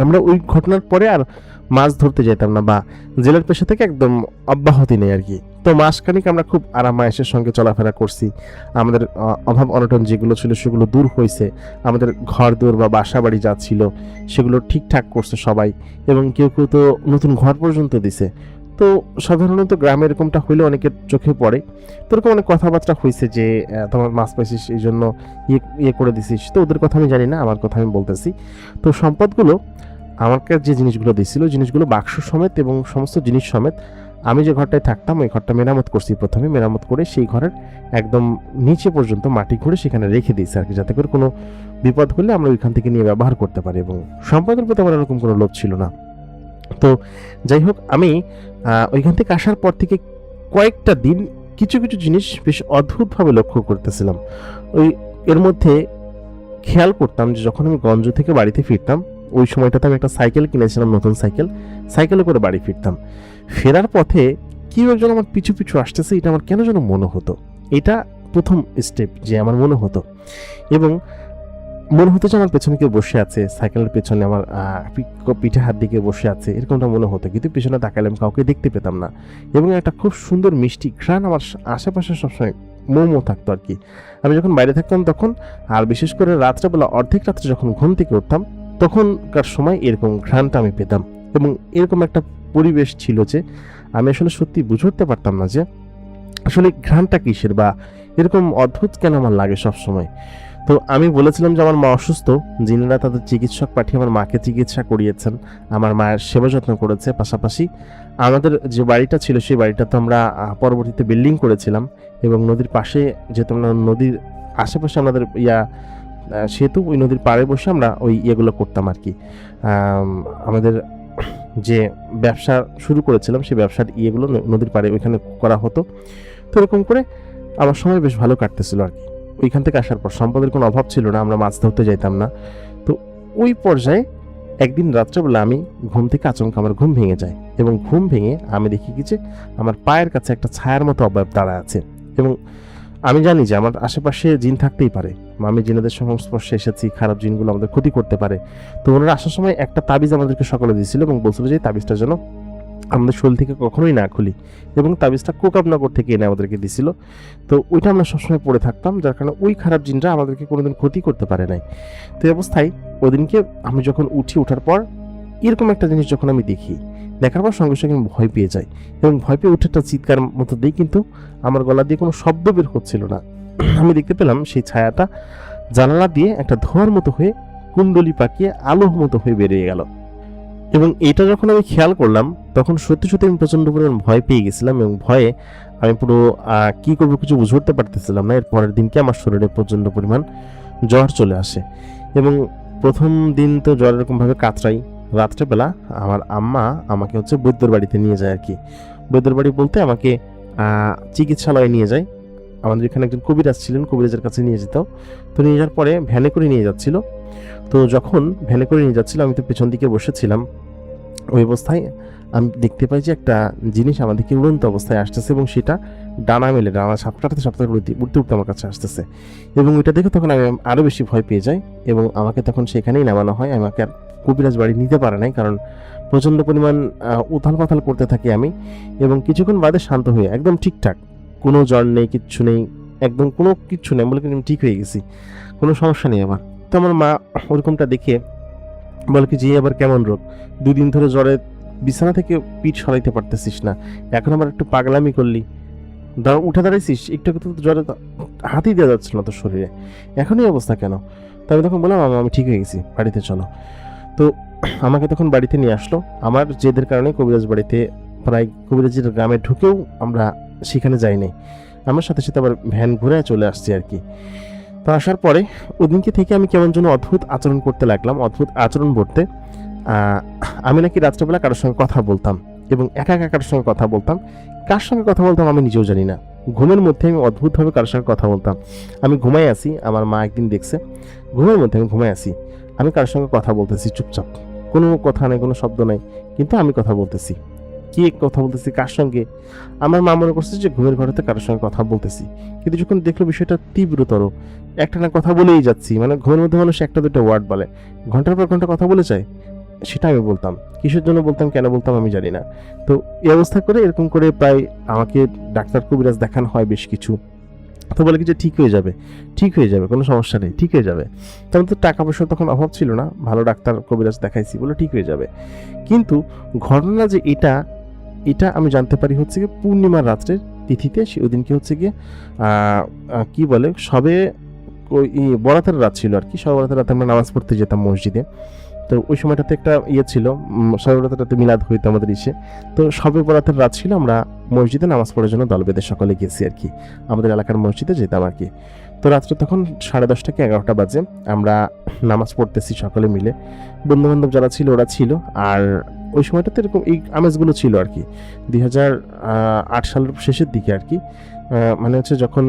আমরা ওই ঘটনার পরে আর মাছ ধরতে যেতাম না বা জেলের পেশা থেকে একদম অব্যাহতি নেই আর কি। তো মাসখানিক আমরা খুব আরামায়েশের সঙ্গে চলাফেরা করছি। আমাদের অভাব অনটন যেগুলো ছিল সেগুলো দূর হয়েছে। আমাদের ঘর দুয়ার বা বাসা বাড়ি যা ছিল সেগুলো ঠিকঠাক করছে সবাই, এবং কেউ কেউ তো নতুন ঘর পর্যন্ত দিছে। তো সাধারণত গ্রামে এরকমটা হইলে অনেকের চোখে পড়ে। তো এরকম অনেক কথাবার্তা হয়েছে যে তোমার মাছ পাইছিস এই জন্য ইয়ে করে দিছিস। তো ওদের কথা আমি জানি না, আমার কথা আমি বলতেছি। তো সম্পদগুলো আমাকে যে জিনিসগুলো দিয়েছিল, জিনিসগুলো বাক্স সমেত এবং সমস্ত জিনিস সমেত আমি যে ঘরটায় থাকতাম ওই ঘরটা মেরামত করছি। প্রথমে মেরামত করে সেই ঘরের একদম নিচে পর্যন্ত মাটি খুঁড়ে সেখানে রেখে দিয়েছি আর কি, যাতে করে কোনো বিপদ হলে আমরা ওইখান থেকে নিয়ে ব্যবহার করতে পারি। এবং সম্পদের প্রতি আমার এরকম কোনো লোভ ছিল না। তো যাই হোক, আমি ওইখান থেকে আসার পর থেকে কয়েকটা দিন কিছু কিছু জিনিস বেশ অদ্ভুতভাবে লক্ষ্য করতেছিলাম। এর মধ্যে খেয়াল করতাম যে যখন আমি গঞ্জ থেকে বাড়িতে ফিরতাম ওই সময়টাতে আমি একটা সাইকেল কিনেছিলাম, নতুন সাইকেলে করে বাড়ি ফিরতাম। ফেরার পথে কেউ একজন আমার পিছু পিছু আসতেছে, এটা আমার কেন যেন মনে হতো। এটা প্রথম স্টেপ যে আমার মনে হতো, এবং মনে হতো যে আমার পেছনে কেউ বসে আছে, সাইকেলের পেছনে আমার পিঠে হাত দিকে বসে আছে, এরকমটা মনে হতো। কিন্তু পেছনে তাকালে আমি কাউকে দেখতে পেতাম না। এবং একটা খুব সুন্দর মিষ্টি ঘ্রাণ আমার আশেপাশে সবসময় মোমো থাকতো আর কি। আমি যখন বাইরে থাকতাম তখন, আর বিশেষ করে রাত্রেবেলা অর্ধেক রাত্রে যখন ঘুম থেকে উঠতাম তখনকার সময় এরকম ঘ্রাণটা আমি পেতাম। এবং এরকম একটা পরিবেশ ছিল যে আমি আসলে সত্যি বুঝে উঠতে পারতাম না যে আসলে ঘ্রাণটা কিসের বা এরকম অদ্ভুত কেন আমার লাগে সব সময়। তো আমি বলেছিলাম যে আমার মা অসুস্থ, যিনারা তাদের চিকিৎসক পাঠিয়ে আমার মাকে চিকিৎসা করিয়েছেন, আমার মায়ের সেবা যত্ন করেছে। পাশাপাশি আমাদের যে বাড়িটা ছিল সেই বাড়িটা তো আমরা পরবর্তীতে বিল্ডিং করেছিলাম, এবং নদীর পাশে যেহেতু আমরা নদীর আশেপাশে আমাদের সেহেতু ওই নদীর পাড়ে বসে আমরা ওই ইয়েগুলো করতাম আর কি। আমাদের যে ব্যবসা শুরু করেছিলাম সেই ব্যবসার ইয়েগুলো নদীর পাড়ে ওইখানে করা হতো। তো এরকম করে আমার সময় বেশ ভালো কাটতেছিল আর কি। ওইখান থেকে আসার পর সম্পদের কোনো অভাব ছিল না, আমরা মাছ ধরতে যাইতাম না। তো ওই পর্যায়ে একদিন রাত্রেবেলা আমি ঘুম থেকে আচমকা আমার ঘুম ভেঙে যায়, এবং ঘুম ভেঙে আমি দেখি কি যে আমার পায়ের কাছে একটা ছায়ার মতো অবয়ব দাঁড়ায় আছে। এবং আমি জানি যে আমার আশেপাশে জিন থাকতেই পারে, আমি জিনেদের সংস্পর্শে এসেছি, খারাপ জিনগুলো আমাদের ক্ষতি করতে পারে। তো ওনারা আসার সময় একটা তাবিজ আমাদেরকে সকালে দিয়েছিল এবং বলছিল যে তাবিজটা যেন আমাদের শরীর থেকে কখনোই না খুলি, এবং তাবিজটা কোকাবনগর থেকে এনে আমাদেরকে দিছিল। তো ওইটা আমরা সবসময় পড়ে থাকতাম, যার কারণে ওই খারাপ জিনটা আমাদেরকে কোনোদিন ক্ষতি করতে পারে নাই। তো এই অবস্থায় ওদিনকে আমি যখন ওঠার পর এরকম একটা জিনিস যখন আমি দেখার পর সঙ্গে সঙ্গে আমি ভয় পেয়ে যাই, এবং ভয় পেয়ে উঠে একটা চিৎকার মতো দিই, কিন্তু আমার গলা দিয়ে কোনো শব্দ বের হচ্ছিল না। আমি দেখতে পেলাম সেই ছায়াটা জানালা দিয়ে একটা ধোঁয়ার মতো হয়ে কুণ্ডলি পাকিয়ে আলোর মতো হয়ে বেরিয়ে গেল। এবং এটা যখন আমি খেয়াল করলাম তখন সত্যি সত্যি আমি প্রচণ্ড পরিমাণ ভয় পেয়ে গেছিলাম, এবং ভয়ে আমি পুরো কি করবো কিছু বুঝে উঠতে পারতেছিলাম না। এর পরের দিনকে আমার শরীরে প্রচণ্ড পরিমাণ জ্বর চলে আসে, এবং প্রথম দিন তো জ্বর এরকমভাবে কাতরাই। রাত্রেবেলা আমার আম্মা আমাকে বৈদ্যর বাড়িতে নিয়ে যায় আর কি। বৈদ্যর বাড়ি বলতে আমাকে চিকিৎসালয়ে নিয়ে যায়। আমাদের এখানে একজন কবিরাজ ছিলেন, কবিরাজের কাছে নিয়ে যেত। তো নিয়ে যাওয়ার পরে ভ্যানে করে নিয়ে যাচ্ছিল। তো যখন ভ্যানে করে নিয়ে যাচ্ছিল আমি তো পেছন দিকে বসেছিলাম। ওই অবস্থায় আমি দেখতে পাই যে একটা জিনিস আমাদেরকে উড়ন্ত অবস্থায় আসতেছে, এবং সেটা ডানা সাপটাতে উঠতে উঠতে আমার কাছে আসতেছে। এবং ওইটা দেখে তখন আমি আরও বেশি ভয় পেয়ে যাই, এবং আমাকে তখন সেখানেই নামানো হয়। আমাকে আর কবিরাজ বাড়ি নিতে পারে নাই, কারণ প্রচণ্ড পরিমাণ উথাল পাথাল করতে থাকি আমি। এবং কিছুক্ষণ বাদে শান্ত হয়ে একদম ঠিকঠাক, কোনো জ্বর নেই, কিচ্ছু নেই, একদম কোনো কিচ্ছু নেই বলে কিন্তু আমি ঠিক হয়ে গেছি, কোনো সমস্যা নেই আমার। তো আমার মা ওরকমটা দেখে বলে কি যে আবার কেমন রোগ, 2 দিন ধরে জ্বরে বিছানা থেকে পিঠ সরাইতে পারতেছিস না, এখন আবার একটু পাগলামি করলি, উঠে দাঁড়াইছিস, একটু একটু তো জ্বরে হাতই দেওয়া যাচ্ছে না তোর শরীরে, এখনই অবস্থা কেন? তো আমি তখন বললাম আমি ঠিক হয়ে গেছি, বাড়িতে চলো। তো আমাকে তখন বাড়িতে নিয়ে আসলো। আমার জেদের কারণে কবিরাজ বাড়িতে প্রায় কবিরাজের গ্রামে ঢুকেও আমরা সেখানে যাইনি, আমার সাথে সাথে আবার ভ্যান ঘুরে চলে আসছি আর কি। তো আসার পরে ওদিনকে থেকে আমি কেমন যেন অদ্ভুত আচরণ করতে লাগলাম, অদ্ভুত আচরণ বলতে আমি নাকি রাত্রেবেলা কারোর সঙ্গে কথা বলতাম এবং একা একা কারোর সঙ্গে কথা বলতাম। কার সঙ্গে কথা বলতাম আমি নিজেও জানি না, ঘুমের মধ্যে আমি অদ্ভুতভাবে কারোর সঙ্গে কথা বলতাম। আমি ঘুমাই আছি, আমার মা একদিন দেখছে ঘুমের মধ্যে আমি ঘুমাই আছি, আমি কারোর সঙ্গে কথা বলতেছি চুপচাপ, কোনো কথা নেই, কোনো শব্দ নেই, কিন্তু আমি কথা বলতেছি। কি কথা বলতেছি, কার সঙ্গে? আমার মা মনে করছে যে ঘুমের ঘরেতে কারোর সঙ্গে কথা বলতেছি, কিন্তু যখন দেখলো বিষয়টা তীব্রতর, একটা না কথা বলেই যাচ্ছি, মানে ঘুমের মধ্যে মানুষ একটা দুটো ওয়ার্ড বলে, ঘন্টার পর ঘন্টা কথা বলে যায়, সেটা আমি বলতাম। কিসের জন্য বলতাম, কেন বলতাম আমি জানি না। তো এই অবস্থা করে এরকম করে প্রায় আমাকে ডাক্তার কবিরাজ দেখানো হয় বেশ কিছু। তো বলে কি যে ঠিক হয়ে যাবে, ঠিক হয়ে যাবে, কোনো সমস্যা নেই, ঠিক হয়ে যাবে। তখন তো টাকা পয়সার তখন অভাব ছিল না, ভালো ডাক্তার কবিরাজ দেখাইছি বলে ঠিক হয়ে যাবে। কিন্তু ঘটনা যে এটা এটা আমি জানতে পারি হচ্ছে কি পূর্ণিমার রাত্রের তিথিতে, সে ওই দিনকে হচ্ছে গিয়ে কি বলে সবে বরাতের রাত ছিল আর কি, সবে বরাতের রাতে আমরা নামাজ পড়তে যেতাম মসজিদে। তো ওই সময়টাতে একটা ছিল, সবে বরাতের রাতে মিলাদ হইতো আমাদের ইসে। তো সবে বরাতের রাত ছিল, আমরা মসজিদে নামাজ পড়ার জন্য দল বেঁধে সকলে গেছি আর কি, আমাদের এলাকার মসজিদে যেতাম আর কি। তো রাত্রে তখন 10:30 কি 11টা বাজে, আমরা নামাজ পড়তেছি সকলে মিলে, বন্ধু বান্ধব যারা ছিল ওরা ছিল। আর ওই সময়টাতে এরকম এই আমেজগুলো ছিল আর কি, 2008 সালের শেষের দিকে আর কি, মানে হচ্ছে যখন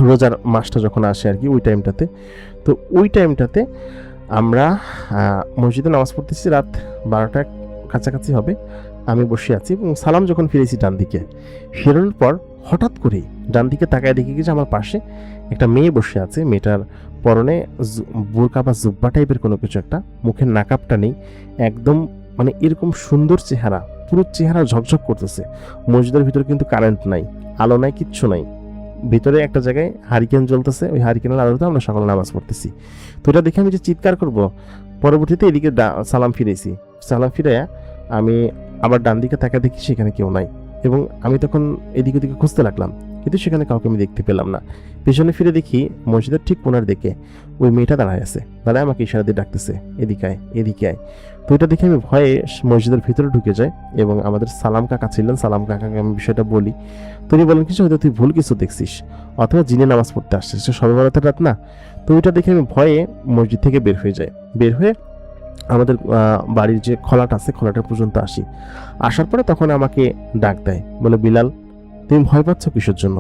রোজার মাসটা যখন আসে আর কি, ওই টাইমটাতে। তো ওই টাইমটাতে আমরা মসজিদে নামাজ পড়তেছি, রাত 12টার কাছাকাছি হবে। আমি বসে আছি এবং সালাম যখন ফিরেছি ডান দিকে, ফেরানোর পর হঠাৎ করেই ডান দিকে তাকায় দেখি যে আমার পাশে একটা মেয়ে বসে আছে। মেয়েটার পরনে বোরকা বা জুব্বা টাইপের কোনো কিছু একটা, মুখের নাকাবটা নেই, একদম মানে এরকম সুন্দর চেহারা, পুরো চেহারা ঝকঝক করতেছে। মসজিদের ভিতরে কিন্তু কারেন্ট নাই, আলো নাই, কিচ্ছু নাই, ভিতরে একটা জায়গায় হারিকেন জ্বলতেছে, ওই হারিকেনের আলোতে আমরা সকালে নামাজ পড়তেছি। তো এটা দেখে আমি যে চিৎকার করব, পরবর্তীতে এদিকে সালাম ফিরেছি, সালাম ফিরে আমি আবার ডান দিকে তাকা দেখি সেখানে কেউ নাই, এবং আমি তখন এদিকে ওদিকে খুঁজতে লাগলাম, কিন্তু সেখানে কাউকে আমি দেখতে পেলাম না। পেছনে ফিরে দেখি মসজিদের ঠিক কোনার দিকে ওই মেয়েটা দাঁড়ায় আছে, দাঁড়ায় আমাকে ইশারা দিয়ে ডাকতেছে, এদিকে আয়, এদিকে আয়। তো এটা দেখে আমি ভয়ে মসজিদের ভিতরে ঢুকে যাই এবং আমাদের সালাম কাকা ছিলেন, সালাম কাকাকে আমি বিষয়টা বলি। তিনি বলেন কিছু হয়তো তুই ভুল কিছু দেখছিস, অথবা জিনে নামাজ পড়তে আসছিস, সবে বরাতের রাত না। তো ওইটা দেখে আমি ভয়ে মসজিদ থেকে বের হয়ে যাই, বের হয়ে আমাদের বাড়ির যে খোলাটা আছে খোলাটা পর্যন্ত আসি। আসার পরে তখন আমাকে ডাক দেয়, বলে বিলাল তুমি ভয় পাচ্ছ কিসের জন্য?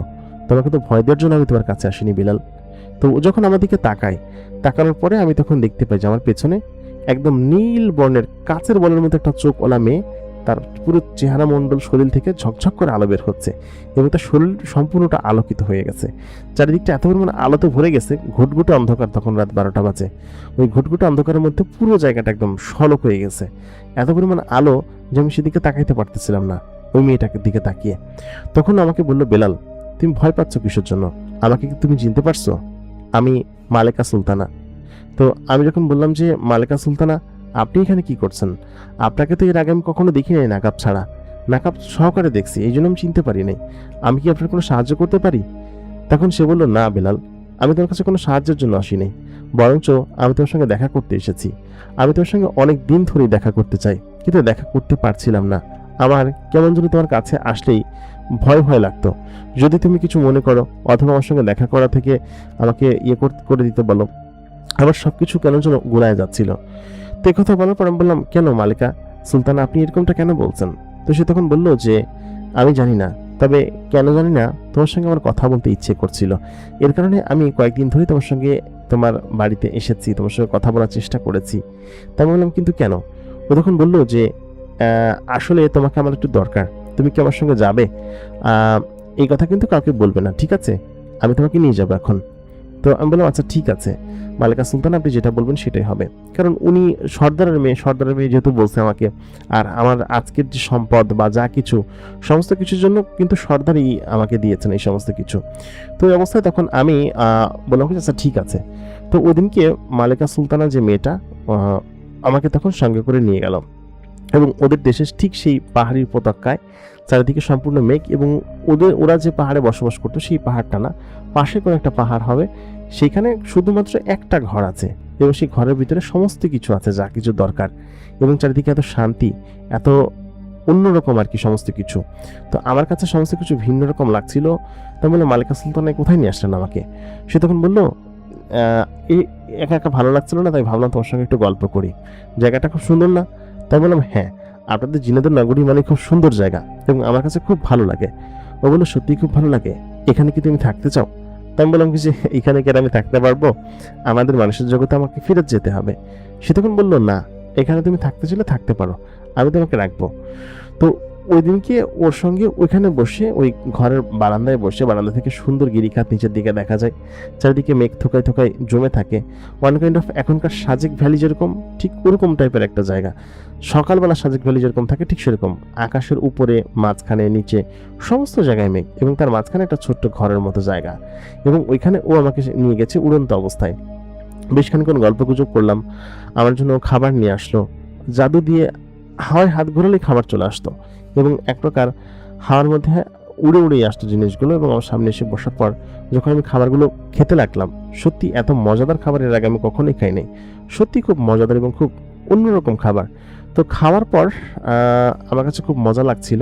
তোমাকে তো ভয় দেওয়ার জন্য আমি তোমার কাছে আসিনি বিলাল। তো ও যখন আমার দিকে তাকায়, তাকানোর পরে আমি তখন দেখতে পাই যে আমার পেছনে একদম নীল বর্ণের কাচের বলের মধ্যে একটা চোখওয়ালা মেয়ে, তার পুরো চেহারা মণ্ডল শরীর থেকে ঝকঝক করে আলো বের হচ্ছে এবং তার শরীর সম্পূর্ণটা আলোকিত হয়ে গেছে। চারিদিকটা এত পরিমাণে আলোতে ভরে গেছে, ঘুটঘুটে অন্ধকার, তখন রাত 12টা বাজে। ওই ঘুটঘুটে অন্ধকারের মধ্যে পুরো জায়গাটা একদম সলক হয়ে গেছে, এত পরিমাণ আলো যে আমি সেদিকে তাকাইতে পারতেছিলাম না ওই মেয়েটাকে দিকে তাকিয়ে। তখন আমাকে বললো, বেলাল তুমি ভয় পাচ্ছ কিসের জন্য? আমাকে কি তুমি চিনতে পারছো? আমি মালেকা সুলতানা। তো আমি যখন বললাম যে মালেকা সুলতানা, আপনি এখানে কি করছেন? আপনাকে তো এর আগে আমি কখনো দেখি নাই নাকাব ছাড়া, নাকাব সহকারে দেখছি, এই জন্য আমি চিনতে পারি নাই, আমি কি আপনার কোনো সাহায্য করতে পারি? তখন সে বলল, না বেলাল, আমি তোমার কাছে কোনো সাহায্যের জন্য আসিনি, বরঞ্চ আমি তোমার সঙ্গে দেখা করতে এসেছি। আমি তোমার সঙ্গে অনেক দিন ধরেই দেখা করতে চাই, কিন্তু দেখা করতে পারছিলাম না। আমার কেমন যেন তোমার কাছে আসলেই ভয় ভয় লাগতো। যদি তুমি কিছু মনে করো অথবা আমার সঙ্গে দেখা করা থেকে আমাকে করে দিতে বলো, আমার সবকিছু কেন যেন গোড়ায় যাচ্ছিল। তো কথা বলার পর আমি বললাম, কেন মালিকা সুলতানা আপনি এরকমটা কেন বলছেন? তো সে তখন বলল যে আমি জানি না, তবে কেন জানি না তোমার সঙ্গে আমার কথা বলতে ইচ্ছে করছিল, এর কারণে আমি কয়েকদিন ধরে তোমার সঙ্গে তোমার বাড়িতে এসেছি, তোমার সঙ্গে কথা বলার চেষ্টা করেছি। তাই বললাম, কিন্তু কেন? ও তখন বলল যে আসলে তোমাকে আমার একটু দরকার, তুমি কি আমার সঙ্গে যাবে? এই কথা কিন্তু কাউকে বলবে না, ঠিক আছে? আমি তোমাকে নিয়ে যাবো এখন। তো আমি বললাম, আচ্ছা ঠিক আছে মালিকা সুলতান, আপনি যেটা বলবেন সেটাই হবে। কারণ উনি সর্দারের মেয়ে যেহেতু বলছে আমাকে, আর আমার আজকের যে সম্পদ বা যা কিছু সমস্ত কিছুর জন্য কিন্তু সর্দারই আমাকে দিয়েছেন এই সমস্ত কিছু। তো এই অবস্থায় তখন আমি বললাম, আচ্ছা ঠিক আছে। তো ওই দিনকে মালিকা সুলতানা যে মেয়েটা, আমাকে তখন সঙ্গে করে নিয়ে গেল এবং ওদের দেশের ঠিক সেই পাহাড়ি উপত্যকায় চারিদিকে সম্পূর্ণ মেঘ এবং ওরা যে পাহাড়ে বসবাস করতো সেই পাহাড়টা না, পাশে কোনো একটা পাহাড় হবে, সেখানে শুধুমাত্র একটা ঘর আছে এবং সেই ঘরের ভিতরে সমস্ত কিছু আছে যা কিছু দরকার এবং চারিদিকে এত শান্তি, এত অন্যরকম আর কি সমস্ত কিছু। তো আমার কাছে সমস্ত কিছু ভিন্ন রকম লাগছিল। তাই বললাম, মালিকা সুলতানা কোথায় নিয়ে আসলেন আমাকে? সে তখন বললো, একা একা ভালো লাগছিল না, তাই ভাবলাম তোমার সঙ্গে একটু গল্প করি, জায়গাটা খুব সুন্দর না? তাই বললাম, হ্যাঁ, আপনাদের জিনেদের নগরী মানে খুব সুন্দর জায়গা এবং আমার কাছে খুব ভালো লাগে। ও বললো, সত্যিই খুব ভালো লাগে, এখানে কি তুমি থাকতে চাও? তাই আমি বললাম কি যে এখানে কি আর আমি থাকতে পারবো? আমাদের মানুষের জগতে আমাকে ফিরত যেতে হবে। সে তখন বললো, না, এখানে তুমি থাকতে চাইলে থাকতে পারো, আমি তোমাকে রাখবো। তো ওই দিনকে ওর সঙ্গে ওইখানে বসে, ওই ঘরের বারান্দায় বসে, বারান্দা থেকে সুন্দর গিরিখাত নিচের দিকে দেখা যায়, চারিদিকে মেঘ থোকায় থোকায় জমে থাকে, ওয়ান কাইন্ড অফ এখনকার সাজেক ভ্যালি যেরকম, ঠিক ওরকম টাইপের একটা জায়গা। সকালবেলা সাজেক ভ্যালি যেরকম থাকে ঠিক সেরকম, আকাশের উপরে, মাঝখানে, নিচে সমস্ত জায়গায় মেঘ এবং তার মাঝখানে একটা ছোট্ট ঘরের মতো জায়গা। এবং ওইখানে ও আমাকে নিয়ে গেছে উড়ন্ত অবস্থায়। বেশ খানিকক্ষণ গল্প গুজব করলাম, আমার জন্য খাবার নিয়ে আসলো, জাদু দিয়ে হাওয়ায় হাত ঘোরালেই খাবার চলে আসতো এবং এক প্রকার হাওয়ার মধ্যে উড়ে উড়েই আসতো জিনিসগুলো। এবং আমার সামনে এসে বসার পর যখন আমি খাবারগুলো খেতে লাগলাম, সত্যি এত মজাদার খাবার এর আগে আমি কখনোই খাই নাই। সত্যি খুব মজাদার এবং খুব অন্যরকম খাবার। তো খাওয়ার পর আমার কাছে খুব মজা লাগছিল।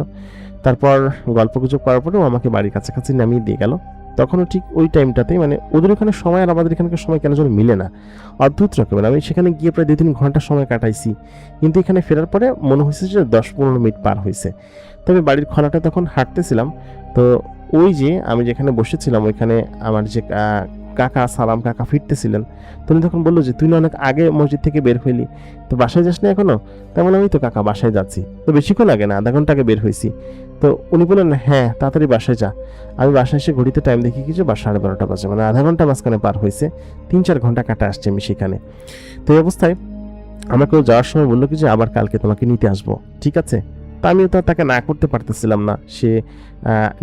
তারপর গল্প গুজব করার পরেও আমাকে বাড়ির কাছাকাছি নামিয়ে দিয়ে গেল। তখনও ঠিক ওই টাইমটাতেই, মানে ওদের ওখানে সময় আর আমাদের এখানকার সময় কেন যেন মিলে না, অদ্ভুত রকমের। আমি সেখানে গিয়ে প্রায় 2-3 ঘন্টা সময় কাটাইছি, কিন্তু এখানে ফেরার পরে মনে হয়েছে যে 10-15 মিনিট পার হয়েছে। তবে বাড়ির খোলাটা তখন হাঁটতেছিলাম, তো ওই যে আমি যেখানে বসেছিলাম ওইখানে আমার যে কাকা, সালাম কাকা ফিরতেছিলেন, তিনি তখন বললো যে, তুই না অনেক আগে মসজিদ থেকে বের হইলি, তো বাসায় যাস না এখনো? তেমন আমি তো কাকা বাসায় যাচ্ছি, তো বেশিক্ষণ আগে না, আধা ঘন্টা আগে বের হয়েছি। তো উনি বললেন, হ্যাঁ, তাড়াতাড়ি বাসায় যা। আমি বাসায় এসে ঘড়িতে টাইম দেখি কি যে 12:30 বাজে, মানে আধা ঘন্টা মাঝখানে পার হয়েছে, 3-4 ঘন্টা কাটা আসছে আমি সেখানে। তো এই অবস্থায় আমাকেও যাওয়ার সময় বললো কি যে, আবার কালকে তোমাকে নিতে আসবো, ঠিক আছে? তা আমিও তো তাকে না করতে পারতেছিলাম না, সে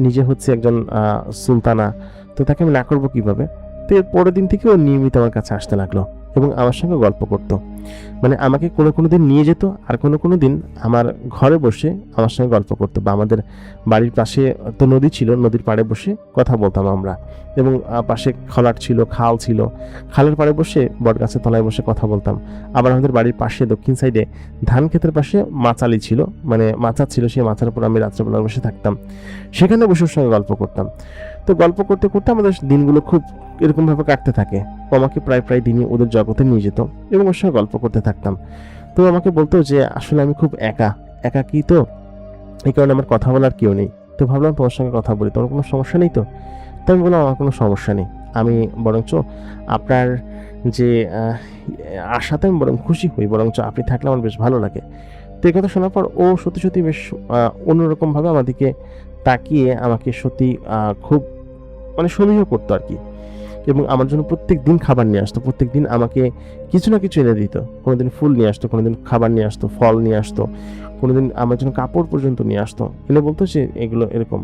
নিজে হচ্ছে একজন সুলতানা, তো তাকে আমি না করবো কিভাবে? তো এর পরের দিন থেকে ও নিয়মিত আমার কাছে আসতে লাগলো এবং আমার সঙ্গে গল্প করতো। মানে আমাকে কোনো দিন নিয়ে যেত, আর কোনো দিন আমার ঘরে বসে আমার সঙ্গে গল্প করতো, বা আমাদের বাড়ির পাশে তো নদী ছিল, নদীর পাড়ে বসে কথা বলতাম আমরা। এবং পাশে খালাট ছিল, খাল ছিল, খালের পাড়ে বসে বটগাছের তলায় বসে কথা বলতাম। আবার আমাদের বাড়ির পাশে দক্ষিণ সাইডে ধান ক্ষেতের পাশে মাচালি ছিল, মানে মাচা ছিল, সেই মাচার উপর আমি রাত্রেবেলা বসে থাকতাম, সেখানে বসে ওর সঙ্গে গল্প করতাম। তো গল্প করতে করতে আমাদের দিনগুলো খুব এরকমভাবে কাটতে থাকে। ও আমাকে প্রায় দিনই ওদের জগতে নিয়ে যেত এবং ওর সঙ্গে গল্প করতে থাকতাম। তো আমাকে বলতো যে আসলে আমি খুব একাকী, তো এই কারণে আমার কথা বলার কেউ নেই। তো ভাবলাম তোমার সঙ্গে কথা বলি, তোমার কোনো সমস্যা নেই তো? তো আমি বললাম, আমার কোনো সমস্যা নেই, আমি বরঞ্চ আপনার যে আশাতে আমি বরং খুশি হই, বরঞ্চ আপনি থাকলে আমার বেশ ভালো লাগে। তো এই কথা শোনার পর ও সত্যি বেশ অন্যরকমভাবে আমাদেরকে তাকিয়ে আমাকে সত্যি খুব মানে সমীহ করতো আর কি। এবং আমার জন্য প্রত্যেক দিন খাবার নিয়ে আসতো, প্রত্যেক দিন আমাকে কিছু না কিছু এনে দিত। কোনোদিন ফুল নিয়ে আসতো, কোনোদিন খাবার নিয়ে আসতো, ফল নিয়ে আসতো, কোনোদিন আমার জন্য কাপড় পর্যন্ত নিয়ে আসতো, এনে বলতো যে এগুলো এরকম।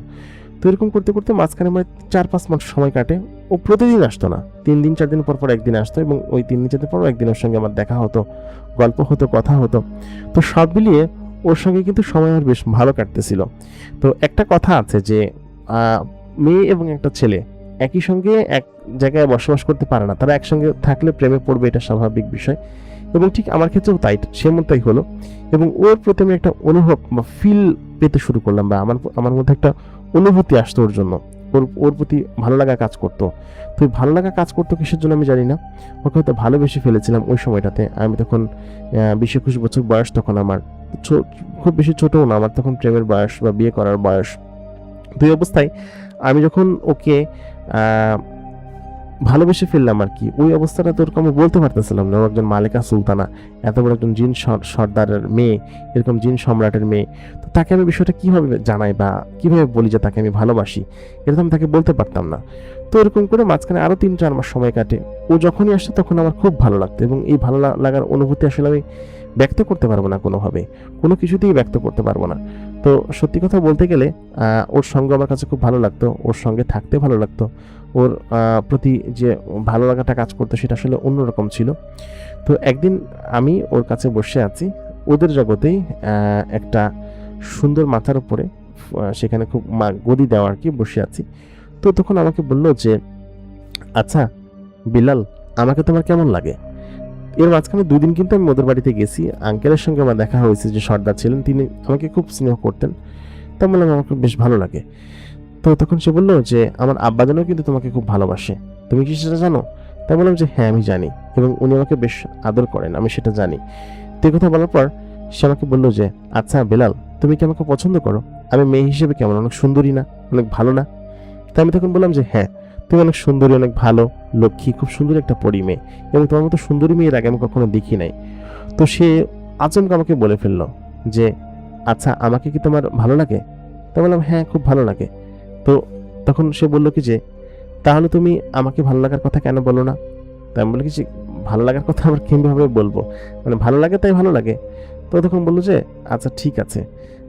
তো এরকম করতে করতে মাঝখানে আমার 4-5 মাস সময় কাটে। ও প্রতিদিন আসতো না, 3 দিন 4 দিন পর একদিন আসতো এবং ওই 3 দিন 4 দিন পর একদিন ওর সঙ্গে আমার দেখা হতো, গল্প হতো, কথা হতো। তো সব মিলিয়ে ওর সঙ্গে কিন্তু সময় আমার বেশ ভালো কাটতেছিল। তো একটা কথা আছে যে মেয়ে এবং একটা ছেলে একই সঙ্গে এক জায়গায় বসবাস করতে পারে না, তারা একসঙ্গে থাকলে প্রেমে পড়বে, এটা স্বাভাবিক বিষয়। এবং ঠিক আমার ক্ষেত্রেও সেমনটাই হলো। এবং ওর প্রতি আমি একটা অনুভব বা ফিল পেতে শুরু করলাম, বা আমার মধ্যে একটা অনুভূতি আসতো ওর জন্য, ওর প্রতি ভালো লাগা কাজ করতো। তো ভালো লাগা কাজ করতো কিসের জন্য আমি জানি না, ওকে হয়তো ভালোবেসে ফেলেছিলাম ওই সময়টাতে। আমি তখন 20-21 বছর বয়স, তখন আমার খুব বেশি ছোটও না, আমার তখন প্রেমের বয়স বা বিয়ে করার বয়স। তো এই অবস্থায় আমি যখন ওকে ভালোবেসে ফেললাম আর কি, ওই অবস্থাটা তো ওরকম বলতে পারতেছিলাম না। ও একজন মালিকা সুলতানা, এত বড় একজন জিন সর্দারের মেয়ে, এরকম জিন সম্রাটের মেয়ে, তো তাকে আমি বিষয়টা কিভাবে জানাই বা কিভাবে বলি যে তাকে আমি ভালোবাসি, এটা তো আমি তাকে বলতে পারতাম না। তো এরকম করে মাঝখানে আরও 3-4 মাস সময় কাটে। ও যখনই আসছে তখন আমার খুব ভালো লাগতো এবং এই ভালো লাগার অনুভূতি আসলে আমি ব্যক্ত করতে পারবো না কোনোভাবে, কোনো কিছুতেই ব্যক্ত করতে পারবো না। তো সত্যি কথা বলতে গেলে ওর সঙ্গ আমার কাছে খুব ভালো লাগতো, ওর সঙ্গে থাকতে ভালো লাগতো, ওর প্রতি যে ভালো লাগাটা কাজ করতো সেটা আসলে অন্যরকম ছিল। তো একদিন আমি ওর কাছে বসে আছি, ওদের জগতেই একটা সুন্দর মাথার উপরে সেখানে খুব গদি দেওয়া আর কি বসে আছি। তো তখন আমাকে বলল যে, আচ্ছা বিলাল, আমাকে তোমার কেমন লাগে? এর মাঝখানে 2 দিন কিন্তু আমি ওদের বাড়িতে গেছি, আঙ্কেলের সঙ্গে আমার দেখা হয়েছে, যে সর্দার ছিলেন তিনি আমাকে খুব স্নেহ করতেন। তা বললাম আমাকে বেশ ভালো লাগে। তো তখন সে বললো যে আমার আব্বাজানও কিন্তু তোমাকে খুব ভালোবাসে, তুমি কি সেটা জানো? তাই বললাম যে হ্যাঁ আমি জানি, এবং উনি আমাকে বেশ আদর করেন, আমি সেটা জানি। তো এই কথা বলার পর সে আমাকে বললো যে, আচ্ছা বেলাল, তুমি কি আমাকে পছন্দ করো? আমি মেয়ে হিসেবে কেমন, অনেক সুন্দরী না, অনেক ভালো না? তো আমি তখন বললাম যে হ্যাঁ, তুমি অনেক সুন্দরী, অনেক ভালো, লক্ষ্মী, খুব সুন্দর একটা পরী মেয়ে, এবং তোমার মতো সুন্দরী মেয়ের আগে আমি কখনো দেখি নাই। তো সে আচমকা আমাকে বলে ফেললো যে, আচ্ছা আমাকে কি তোমার ভালো লাগে? তো বললাম হ্যাঁ, খুব ভালো লাগে। তো তখন সে বললো কি যে, তাহলে তুমি আমাকে ভালো লাগার কথা কেন বলো না? তাই আমি বলি কি যে, ভালো লাগার কথা আবার কিভাবে বলবো, মানে ভালো লাগে তাই ভালো লাগে। তো তখন বললো যে, আচ্ছা ঠিক আছে,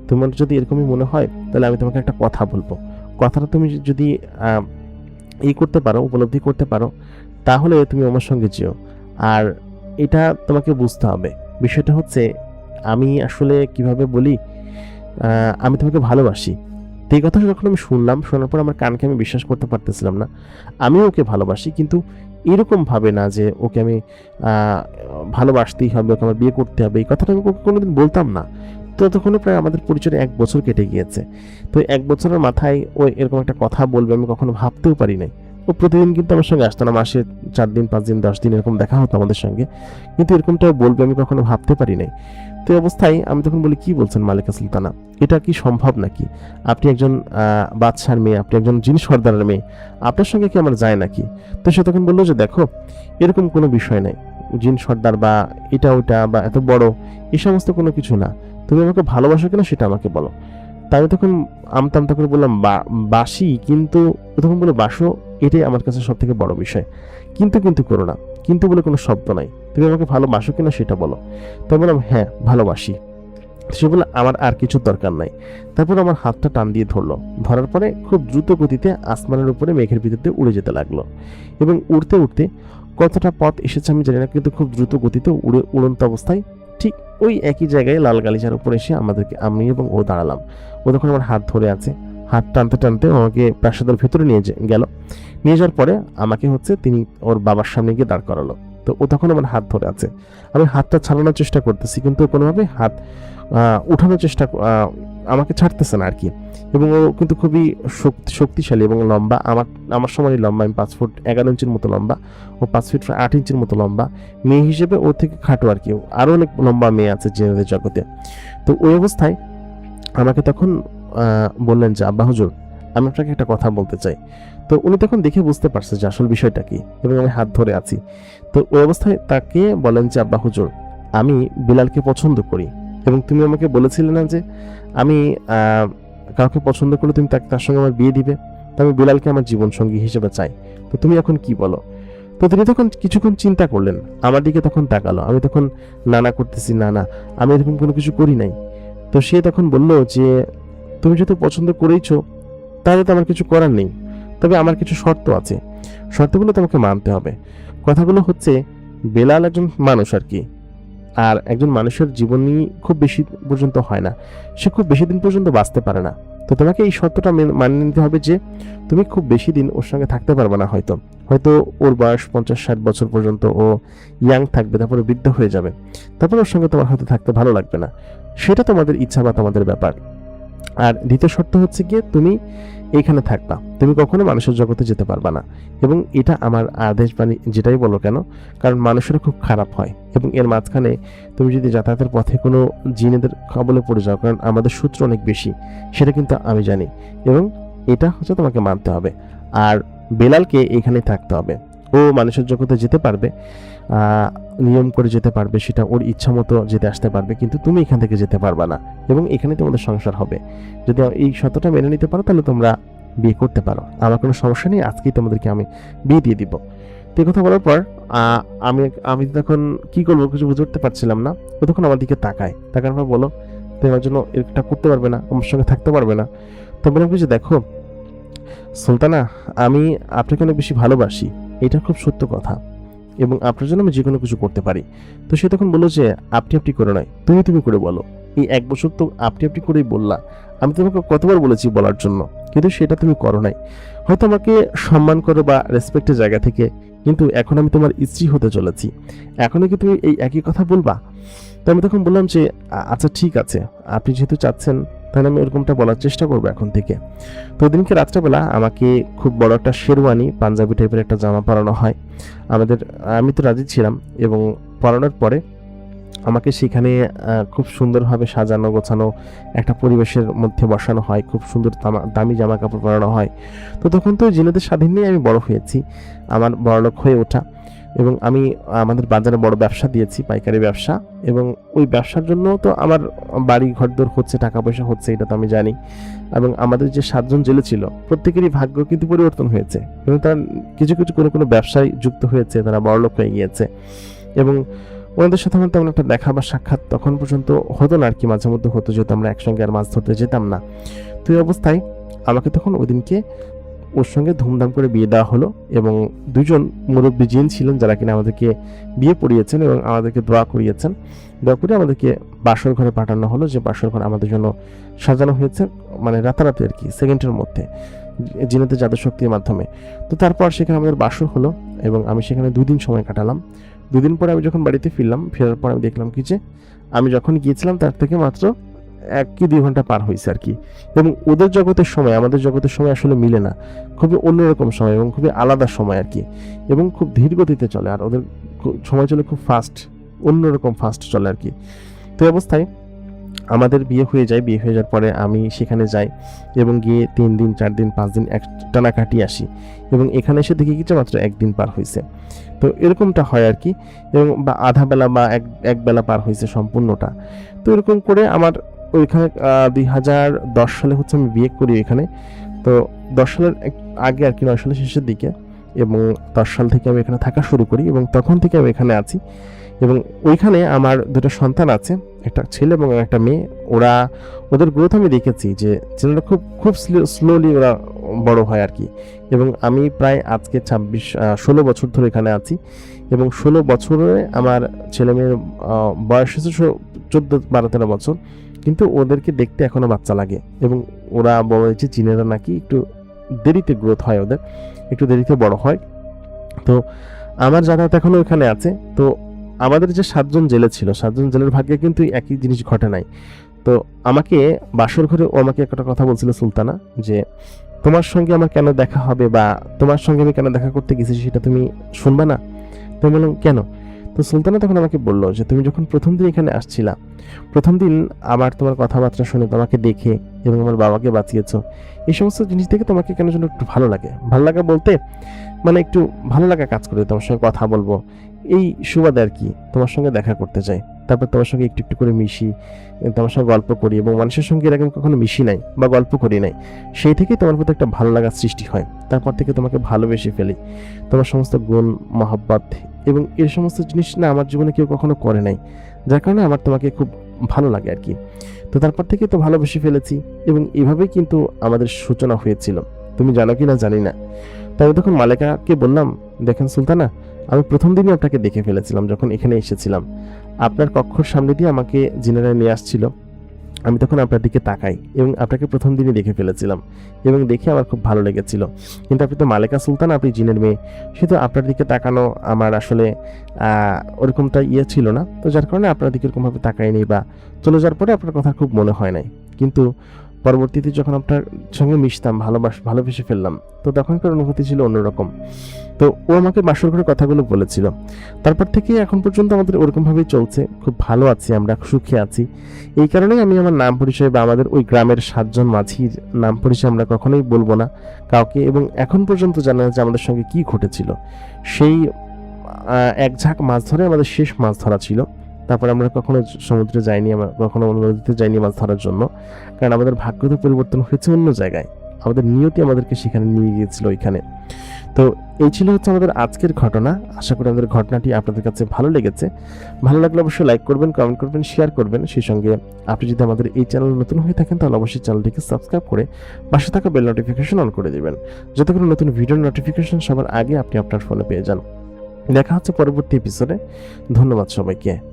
তোমার যদি এরকমই মনে হয় তাহলে আমি তোমাকে একটা কথা বলবো, কথাটা তুমি যদি করতে পারো, উপলব্ধি করতে পারো, তাহলে তুমি আমার সঙ্গে যেও। আর এটা তোমাকে বুঝতে হবে, বিষয়টা হচ্ছে আমি আসলে কিভাবে বলি, আমি তোমাকে ভালোবাসি। তো এই কথা যখন আমি শুনলাম, শোনার পর আমার কানকে আমি বিশ্বাস করতে পারতেছিলাম না। আমিও ওকে ভালোবাসি, কিন্তু এরকম ভাবে না যে ওকে আমি ভালোবাসতেই হবে, ওকে আমার বিয়ে করতে হবে, এই কথাটা আমি ওকে কোনোদিন বলতাম না। ততক্ষণে প্রায় আমাদের পরিচয় 1 বছর কেটে গিয়েছে। তো 1 বছরের মাথায় ও এরকম একটা কথা বলবে আমি কখনো ভাবতেও পারি নাই। ও প্রতিদিন কিন্তু আমার সঙ্গে আসতো না, মাসে 4 দিন 5 দিন 10 দিন এরকম দেখা হতো আমাদের সঙ্গে, কিন্তু এরকমটাও বলবে আমি কখনো ভাবতে পারি নাই। তো এই অবস্থায় আমি তখন বলি, কি বলছেন মালিকা সুলতানা, এটা কি সম্ভব নাকি? আপনি একজন বাদশার মেয়ে, আপনি একজন জিনিস সর্দারের মেয়ে, আপনার সঙ্গে কি আমার যায় নাকি? তো সে তখন বললো যে, দেখো এরকম কোনো বিষয় নাই, জিন সর্দার বা এটা ওটা বা এত বড় এই সমস্ত কোনো কিছু না, তুমি আমাকে ভালোবাসো কিনা সেটা আমাকে বলো। তা আমি তখন আমতা আমতা করে বললাম, বাসি, কিন্তু তখন বলে বাসো, এটাই আমার কাছে সব থেকে বড় বিষয়, কিন্তু কিন্তু করো না, কিন্তু বলে কোনো শব্দ নাই, তুমি আমাকে ভালোবাসো কিনা সেটা বলো। তো বললাম হ্যাঁ ভালোবাসি। সে বলে আমার আর কিছু দরকার নাই। তারপর আমার হাতটা টান দিয়ে ধরলো, ধরার পরে খুব দ্রুত গতিতে আসমানের উপরে মেঘের ভিতর দিয়ে উড়ে যেতে লাগলো, এবং উড়তে উড়তে কতটা পথ এসেছে আমি জানি না, কিন্তু খুব দ্রুত গতিতে উড়ন্ত অবস্থায় ঠিক ওই একই জায়গায় লাল গালিচার উপরে এসে আমি এবং ও দাঁড়ালাম। ও তখন আমার হাত ধরে আছে, হাত টানতে টানতে আমাকে প্রাসাদের ভেতরে নিয়ে গেল। নিয়ে যাওয়ার পরে আমাকে তিনি ওর বাবার সামনে গিয়ে দাঁড় করালো। তো ও তখন আমার হাত ধরে আছে, আমি হাতটা ছাড়ানোর চেষ্টা করতেছি, কিন্তু কোনোভাবে হাত উঠানোর চেষ্টা, আমাকে ছাড়তেছে না আর কি। এবং ও কিন্তু খুবই শক্তিশালী এবং লম্বা, আমার সমানই লম্বা, আমি 5 ফুট 11 ইঞ্চির মতো লম্বা, ও 5 ফিট 8 ইঞ্চির মতো লম্বা। মেয়ে হিসেবে ও থেকে খাটো আর কি, আরও অনেক লম্বা মেয়ে আছে জেনেদের জগতে। তো ওই অবস্থায় আমাকে তখন বললেন যে, আব্বা হুজুর, আমি আপনাকে একটা কথা বলতে চাই। তো উনি তখন দেখে বুঝতে পারছে যে আসল বিষয়টা কি, এবং আমি হাত ধরে আছি। তো ওই অবস্থায় তাকে বলেন যে, আব্বা হুজুর, আমি বিলালকে পছন্দ করি, এবং তুমি আমাকে বলেছিলে না যে আমি কাউকে পছন্দ করলে তুমি তার সঙ্গে আমার বিয়ে দিবে, তো আমি বিলালকে আমার জীবন সঙ্গী হিসেবে চাই, তো তুমি এখন কি বলো? তো তিনি তখন কিছুক্ষণ চিন্তা করলেন, আমার দিকে তখন তাকালো। আমি তখন না করতেছি, না আমি এরকম কোনো কিছু করি নাই। তো সে তখন বলল যে, তুমি যেহেতু পছন্দ করেইছো তাহলে তো আমার কিছু করার নেই, তবে আমার কিছু শর্ত আছে, শর্তগুলো তোমাকে মানতে হবে। কথাগুলো হচ্ছে, বেলাল একজন মানুষ আর কি, আর একজন মানুষের জীবনই খুব বেশি পর্যন্ত হয় না, সে খুব বেশি দিন পর্যন্ত বাঁচতে পারে না। তো তোমাকে এই শর্তটা মানিয়ে নিতে হবে যে তুমি খুব বেশি দিন ওর সঙ্গে থাকতে পারবে না, হয়তো ওর বয়স 50-60 বছর পর্যন্ত ও ইয়াং থাকবে, তারপরে বৃদ্ধ হয়ে যাবে, তারপর ওর সঙ্গে তোমার হয়তো থাকতে ভালো লাগবে না, সেটা তোমাদের ইচ্ছা বা তোমাদের ব্যাপার। আর দ্বিতীয় শর্ত হচ্ছে গিয়ে, তুমি এইখানে থাকবা, তুমি কখনো মানুষের জগতে যেতে পারবা না, এবং এটা আমার আদেশ বাণী, যেটাই বলো কেন, কারণ মানুষেরা খুব খারাপ হয়, এবং এর মাঝখানে তুমি যদি যাতায়াতের পথে কোনো জিনেদের কবলে পড়ে যাও, কারণ আমাদের সূত্র অনেক বেশি, সেটা কিন্তু আমি জানি, এবং এটা হচ্ছে তোমাকে মানতে হবে। আর বেলালকে এখানে থাকতে হবে, ও মানুষের জগতে যেতে পারবে, নিয়ম করে যেতে পারবে, সেটা ওর ইচ্ছা মতো যেতে আসতে পারবে, কিন্তু তুমি এখান থেকে যেতে পারবা না, এবং এখানে তোমাদের সংসার হবে। যদি এই শর্তটা মেনে নিতে পারো তাহলে তোমরা বিয়ে করতে পারো, আমার কোনো সমস্যা নেই, আজকেই তোমাদেরকে আমি বিয়ে দিয়ে দিব। তো এই কথা বলার পর আমি তখন কি করবো কিছু বুঝে উঠতে পারছিলাম না। ও তখন আমার দিকে তাকানোর পর বলো, তুমি আমার জন্য এটা করতে পারবে না, আমার সঙ্গে থাকতে পারবে না? তো বললাম কি যে দেখো সুলতানা, আমি আপনাকে অনেক বেশি ভালোবাসি, এটা খুব সত্য কথা, এবং আপনার জন্য আমি যে কোনো কিছু করতে পারি। তো সে তখন বললো যে আপনি আপনি করে নয়, তুমি তুমি করে বলো। এই 1 বছর তো আপনি আপনি করেই বললা, আমি তোমাকে কতবার বলেছি বলার জন্য, কিন্তু সেটা তুমি করো নাই। হয়তো আমাকে সম্মান করো বা রেসপেক্টের জায়গা থেকে, কিন্তু এখন আমি তোমার স্ত্রী হতে চলেছি, এখনও কি তুমি এই একই কথা বলবা? তো আমি তখন বললাম যে আচ্ছা ঠিক আছে, আপনি যেহেতু চাচ্ছেন তাহলে আমি ওরকমটা বলার চেষ্টা করবো এখন থেকে। তো ওদিনকে রাত্রেবেলা আমাকে খুব বড় একটা শেরওয়ানি পাঞ্জাবি টাইপের একটা জামা পরানো হয় আমাদের। আমি তো রাজি ছিলাম, এবং পরানোর পরে আমাকে সেখানে খুব সুন্দরভাবে সাজানো গোছানো একটা পরিবেশের মধ্যে বসানো হয়, খুব সুন্দর দামি জামা কাপড় পরানো হয়। তো তখন তো জিনেদের স্বাধীন নিয়ে আমি বড় হয়েছি, আমার বড়লোক হয়ে ওঠা, এবং আমি আমাদের বাজারে বড় ব্যবসা দিয়েছি, পাইকারি ব্যবসা, এবং ওই ব্যবসার জন্য তো আমার বাড়ি ঘরদোর হচ্ছে, টাকা পয়সা হচ্ছে, এটা তো আমি জানি। এবং আমাদের যে 7 জন জেলে ছিল প্রত্যেকেরই ভাগ্য কিন্তু পরিবর্তন হয়েছে, এবং তারা কিছু কিছু কোনো ব্যবসায় যুক্ত হয়েছে, তারা বড়লোক হয়ে গিয়েছে। এবং ওনাদের সাথে আমার তেমন একটা দেখা বা সাক্ষাৎ তখন পর্যন্ত হতো না আর কি, মাঝে মধ্যে হতো, যেহেতু আমরা একসঙ্গে আর মাছ ধরতে যেতাম না। তো এই অবস্থায় আমাকে তখন ওই দিনকে ওর সঙ্গে ধুমধাম করে বিয়ে দেওয়া হলো, এবং 2 জন মুরব্বী জিন ছিলেন যারা কিনা আমাদেরকে বিয়ে পড়িয়েছেন এবং আমাদেরকে দোয়া করিয়েছেন। দোয়া করে আমাদেরকে বাসর ঘরে পাঠানো হলো, যে বাসর ঘর আমাদের জন্য সাজানো হয়েছে, মানে রাতারাতি আর কি, সেকেন্ডের মধ্যে, জিনেদের জাদু শক্তির মাধ্যমে। তো তারপর সেখানে আমাদের বাসর হলো, এবং আমি সেখানে 2 দিন সময় কাটালাম। 2 দিন পরে আমি যখন বাড়িতে ফিরলাম, ফেরার পর আমি দেখলাম কি যে আমি যখন গিয়েছিলাম তার থেকে মাত্র 1 কি 2 ঘন্টা পার হয়েছে আর কি। এবং ওদের জগতের সময় আমাদের জগতের সময় আসলে মিলে না, খুবই অন্যরকম সময় এবং খুবই আলাদা সময় আর কি, এবং খুব ধীর গতিতে চলে, আর ওদের সময় চলে খুব ফাস্ট, অন্যরকম ফাস্ট চলে আর কি। তো এই অবস্থায় আমাদের বিয়ে হয়ে যায়। বিয়ে হয়ে যাওয়ার পরে আমি সেখানে যাই, এবং গিয়ে 3 দিন 4 দিন 5 দিন টানা কাটিয়ে আসি, এবং এখানে এসে দেখি কি যে মাত্র 1 দিন পার হয়েছে। তো এরকমটা হয় আর কি, এবং বা আধা বেলা বা এক বেলা পার হয়েছে সম্পূর্ণটা। তো এরকম করে আমার ওইখানে 2010 সালে হচ্ছে আমি বিয়ে করি এখানে। তো 10 সালের আগে আর কি, 9 সালের শেষের দিকে, এবং 10 সাল থেকে আমি এখানে থাকা শুরু করি, এবং তখন থেকে আমি এখানে আছি। এবং ওইখানে আমার 2টা সন্তান আছে, একটা ছেলে এবং একটা মেয়ে। ওদের গ্রোথ আমি দেখেছি যে ছেলেটা খুব খুব স্লোলি ওরা বড় হয় আর কি। এবং আমি প্রায় আজকে 16 বছর ধরে এখানে আছি, এবং 16 বছরে আমার ছেলে মেয়ের বয়স হচ্ছে 14-12-13 বছর, কিন্তু ওদেরকে দেখতে এখনো বাচ্চা লাগে। এবং ওরা বলেছে চীনেরা নাকি একটু দেরিতে গ্রোথ হয়, ওদের একটু দেরিতে বড় হয়। তো আমার যাতায়াত এখনো ওখানে আছে। তো আমাদের যে 7 জন জেলে ছিল, 7 জন জেলের ভাগ্যে কিন্তু একই জিনিস ঘটে নাই। তো আমাকে বাসর ঘরে ও আমাকে একটা কথা বলছিল, সুলতানা, যে তোমার সঙ্গে আমার কেন দেখা হবে, বা তোমার সঙ্গে আমি কেন দেখা করতে গেছি সেটা তুমি শুনবা না? তো আমি বললাম কেন? তো সুলতানা তখন আমাকে বললো যে তুমি যখন প্রথম দিন এখানে আসছিলা, প্রথম দিন আমার তোমার কথাবার্তা শুনে, তোমাকে দেখে, এবং আমার বাবাকে বাঁচিয়েছো, এই সমস্ত জিনিস দেখে তোমাকে কেন যেন একটু ভালো লাগে। ভালো লাগা বলতে মানে একটু ভালো লাগা কাজ করে, তোমার সঙ্গে কথা বলবো এই সুবাদে আর কি, তোমার সঙ্গে দেখা করতে চাই, তারপর তোমার সঙ্গে একটু একটু করে মিশি, তোমার সঙ্গে গল্প করি, এবং মানুষের সঙ্গে এরকম কখনো মিশি নাই বা গল্প করি নাই, সেই থেকেই তোমার প্রতি একটা ভালো লাগার সৃষ্টি হয়। তারপর থেকে তোমাকে ভালোবেসে ফেলি, তোমার সমস্ত গুণ মহব্বত এবং এই সমস্ত জিনিস না আমার জীবনে কেউ কখনো করে নাই, যার কারণে আমার তোমাকে খুব ভালো লাগে আর কি। তো তারপর থেকে তো ভালোবেসে ফেলেছি, এবং এভাবেই কিন্তু আমাদের সূচনা হয়েছিল, তুমি জানো কি না জানি না। তাই আমি তখন মালেকাকে বললাম, দেখেন সুলতানা, আমি প্রথম দিনই আপনাকে দেখে ফেলেছিলাম যখন এখানে এসেছিলাম, আপনার কক্ষর সামনে দিয়ে আমাকে জিনেরা নিয়ে আসছিল, আমি তখন আপনার দিকে তাকাই এবং আপনাকে প্রথম দিনই দেখে ফেলেছিলাম, এবং দেখে আমার খুব ভালো লেগেছিল। কিন্তু আপনি তো মালেকা সুলতান, আপনি জিনের মেয়ে, সেহেতু আপনার দিকে তাকানো আমার আসলে ওরকমটা ছিল না, তো যার কারণে আপনার দিকে এরকমভাবে তাকাইনি, বা চলে যাওয়ার পরে আপনার কথা খুব মনে হয় নাই। কিন্তু পরবর্তীতে যখন আপনার সঙ্গে মিশতাম, ভালোবেসে ফেললাম, তো তখনকার অনুভূতি ছিল অন্যরকম। তো ও আমাকে বাসর ঘরে কথাগুলো বলেছিল। তারপর থেকে এখন পর্যন্ত আমাদের ওরকমভাবেই চলছে, খুব ভালো আছি, আমরা সুখে আছি। এই কারণেই আমি আমার নাম পরিচয় বা আমাদের ওই গ্রামের 7 জন মাঝির নাম পরিচয় আমরা কখনোই বলবো না কাউকে, এবং এখন পর্যন্ত জানা না যে আমাদের সঙ্গে কি ঘটেছিল। সেই 1 ঝাঁক মাছ ধরে আমাদের শেষ মাছ ধরা ছিল। তারপর আমরা কখনো সমুদ্রে যাইনি, আমরা কখনো নদীতে যাইনি মাছ ধরার জন্য, কারণ আমাদের ভাগ্য তো পরিবর্তন হয়েছে অন্য জায়গায়। আমাদের নিয়তি আমাদেরকে সেখানে নিয়ে গিয়েছিল ওইখানে। তো এই ছিল হচ্ছে আমাদের আজকের ঘটনা। আশা করি আমাদের ঘটনাটি আপনাদের কাছে ভালো লেগেছে। ভালো লাগলে অবশ্যই লাইক করবেন, কমেন্ট করবেন, শেয়ার করবেন। সেই সঙ্গে আপনি যদি আমাদের এই চ্যানেল নতুন হয়ে থাকেন তাহলে অবশ্যই চ্যানেলটিকে সাবস্ক্রাইব করে পাশে থাকা বেল নোটিফিকেশন অন করে দিবেন, যাতে করে নতুন ভিডিওর নোটিফিকেশন সবার আগে আপনি আপনার ফোনে পেয়ে যান। দেখা হচ্ছে পরবর্তী এপিসোডে। ধন্যবাদ সবাইকে।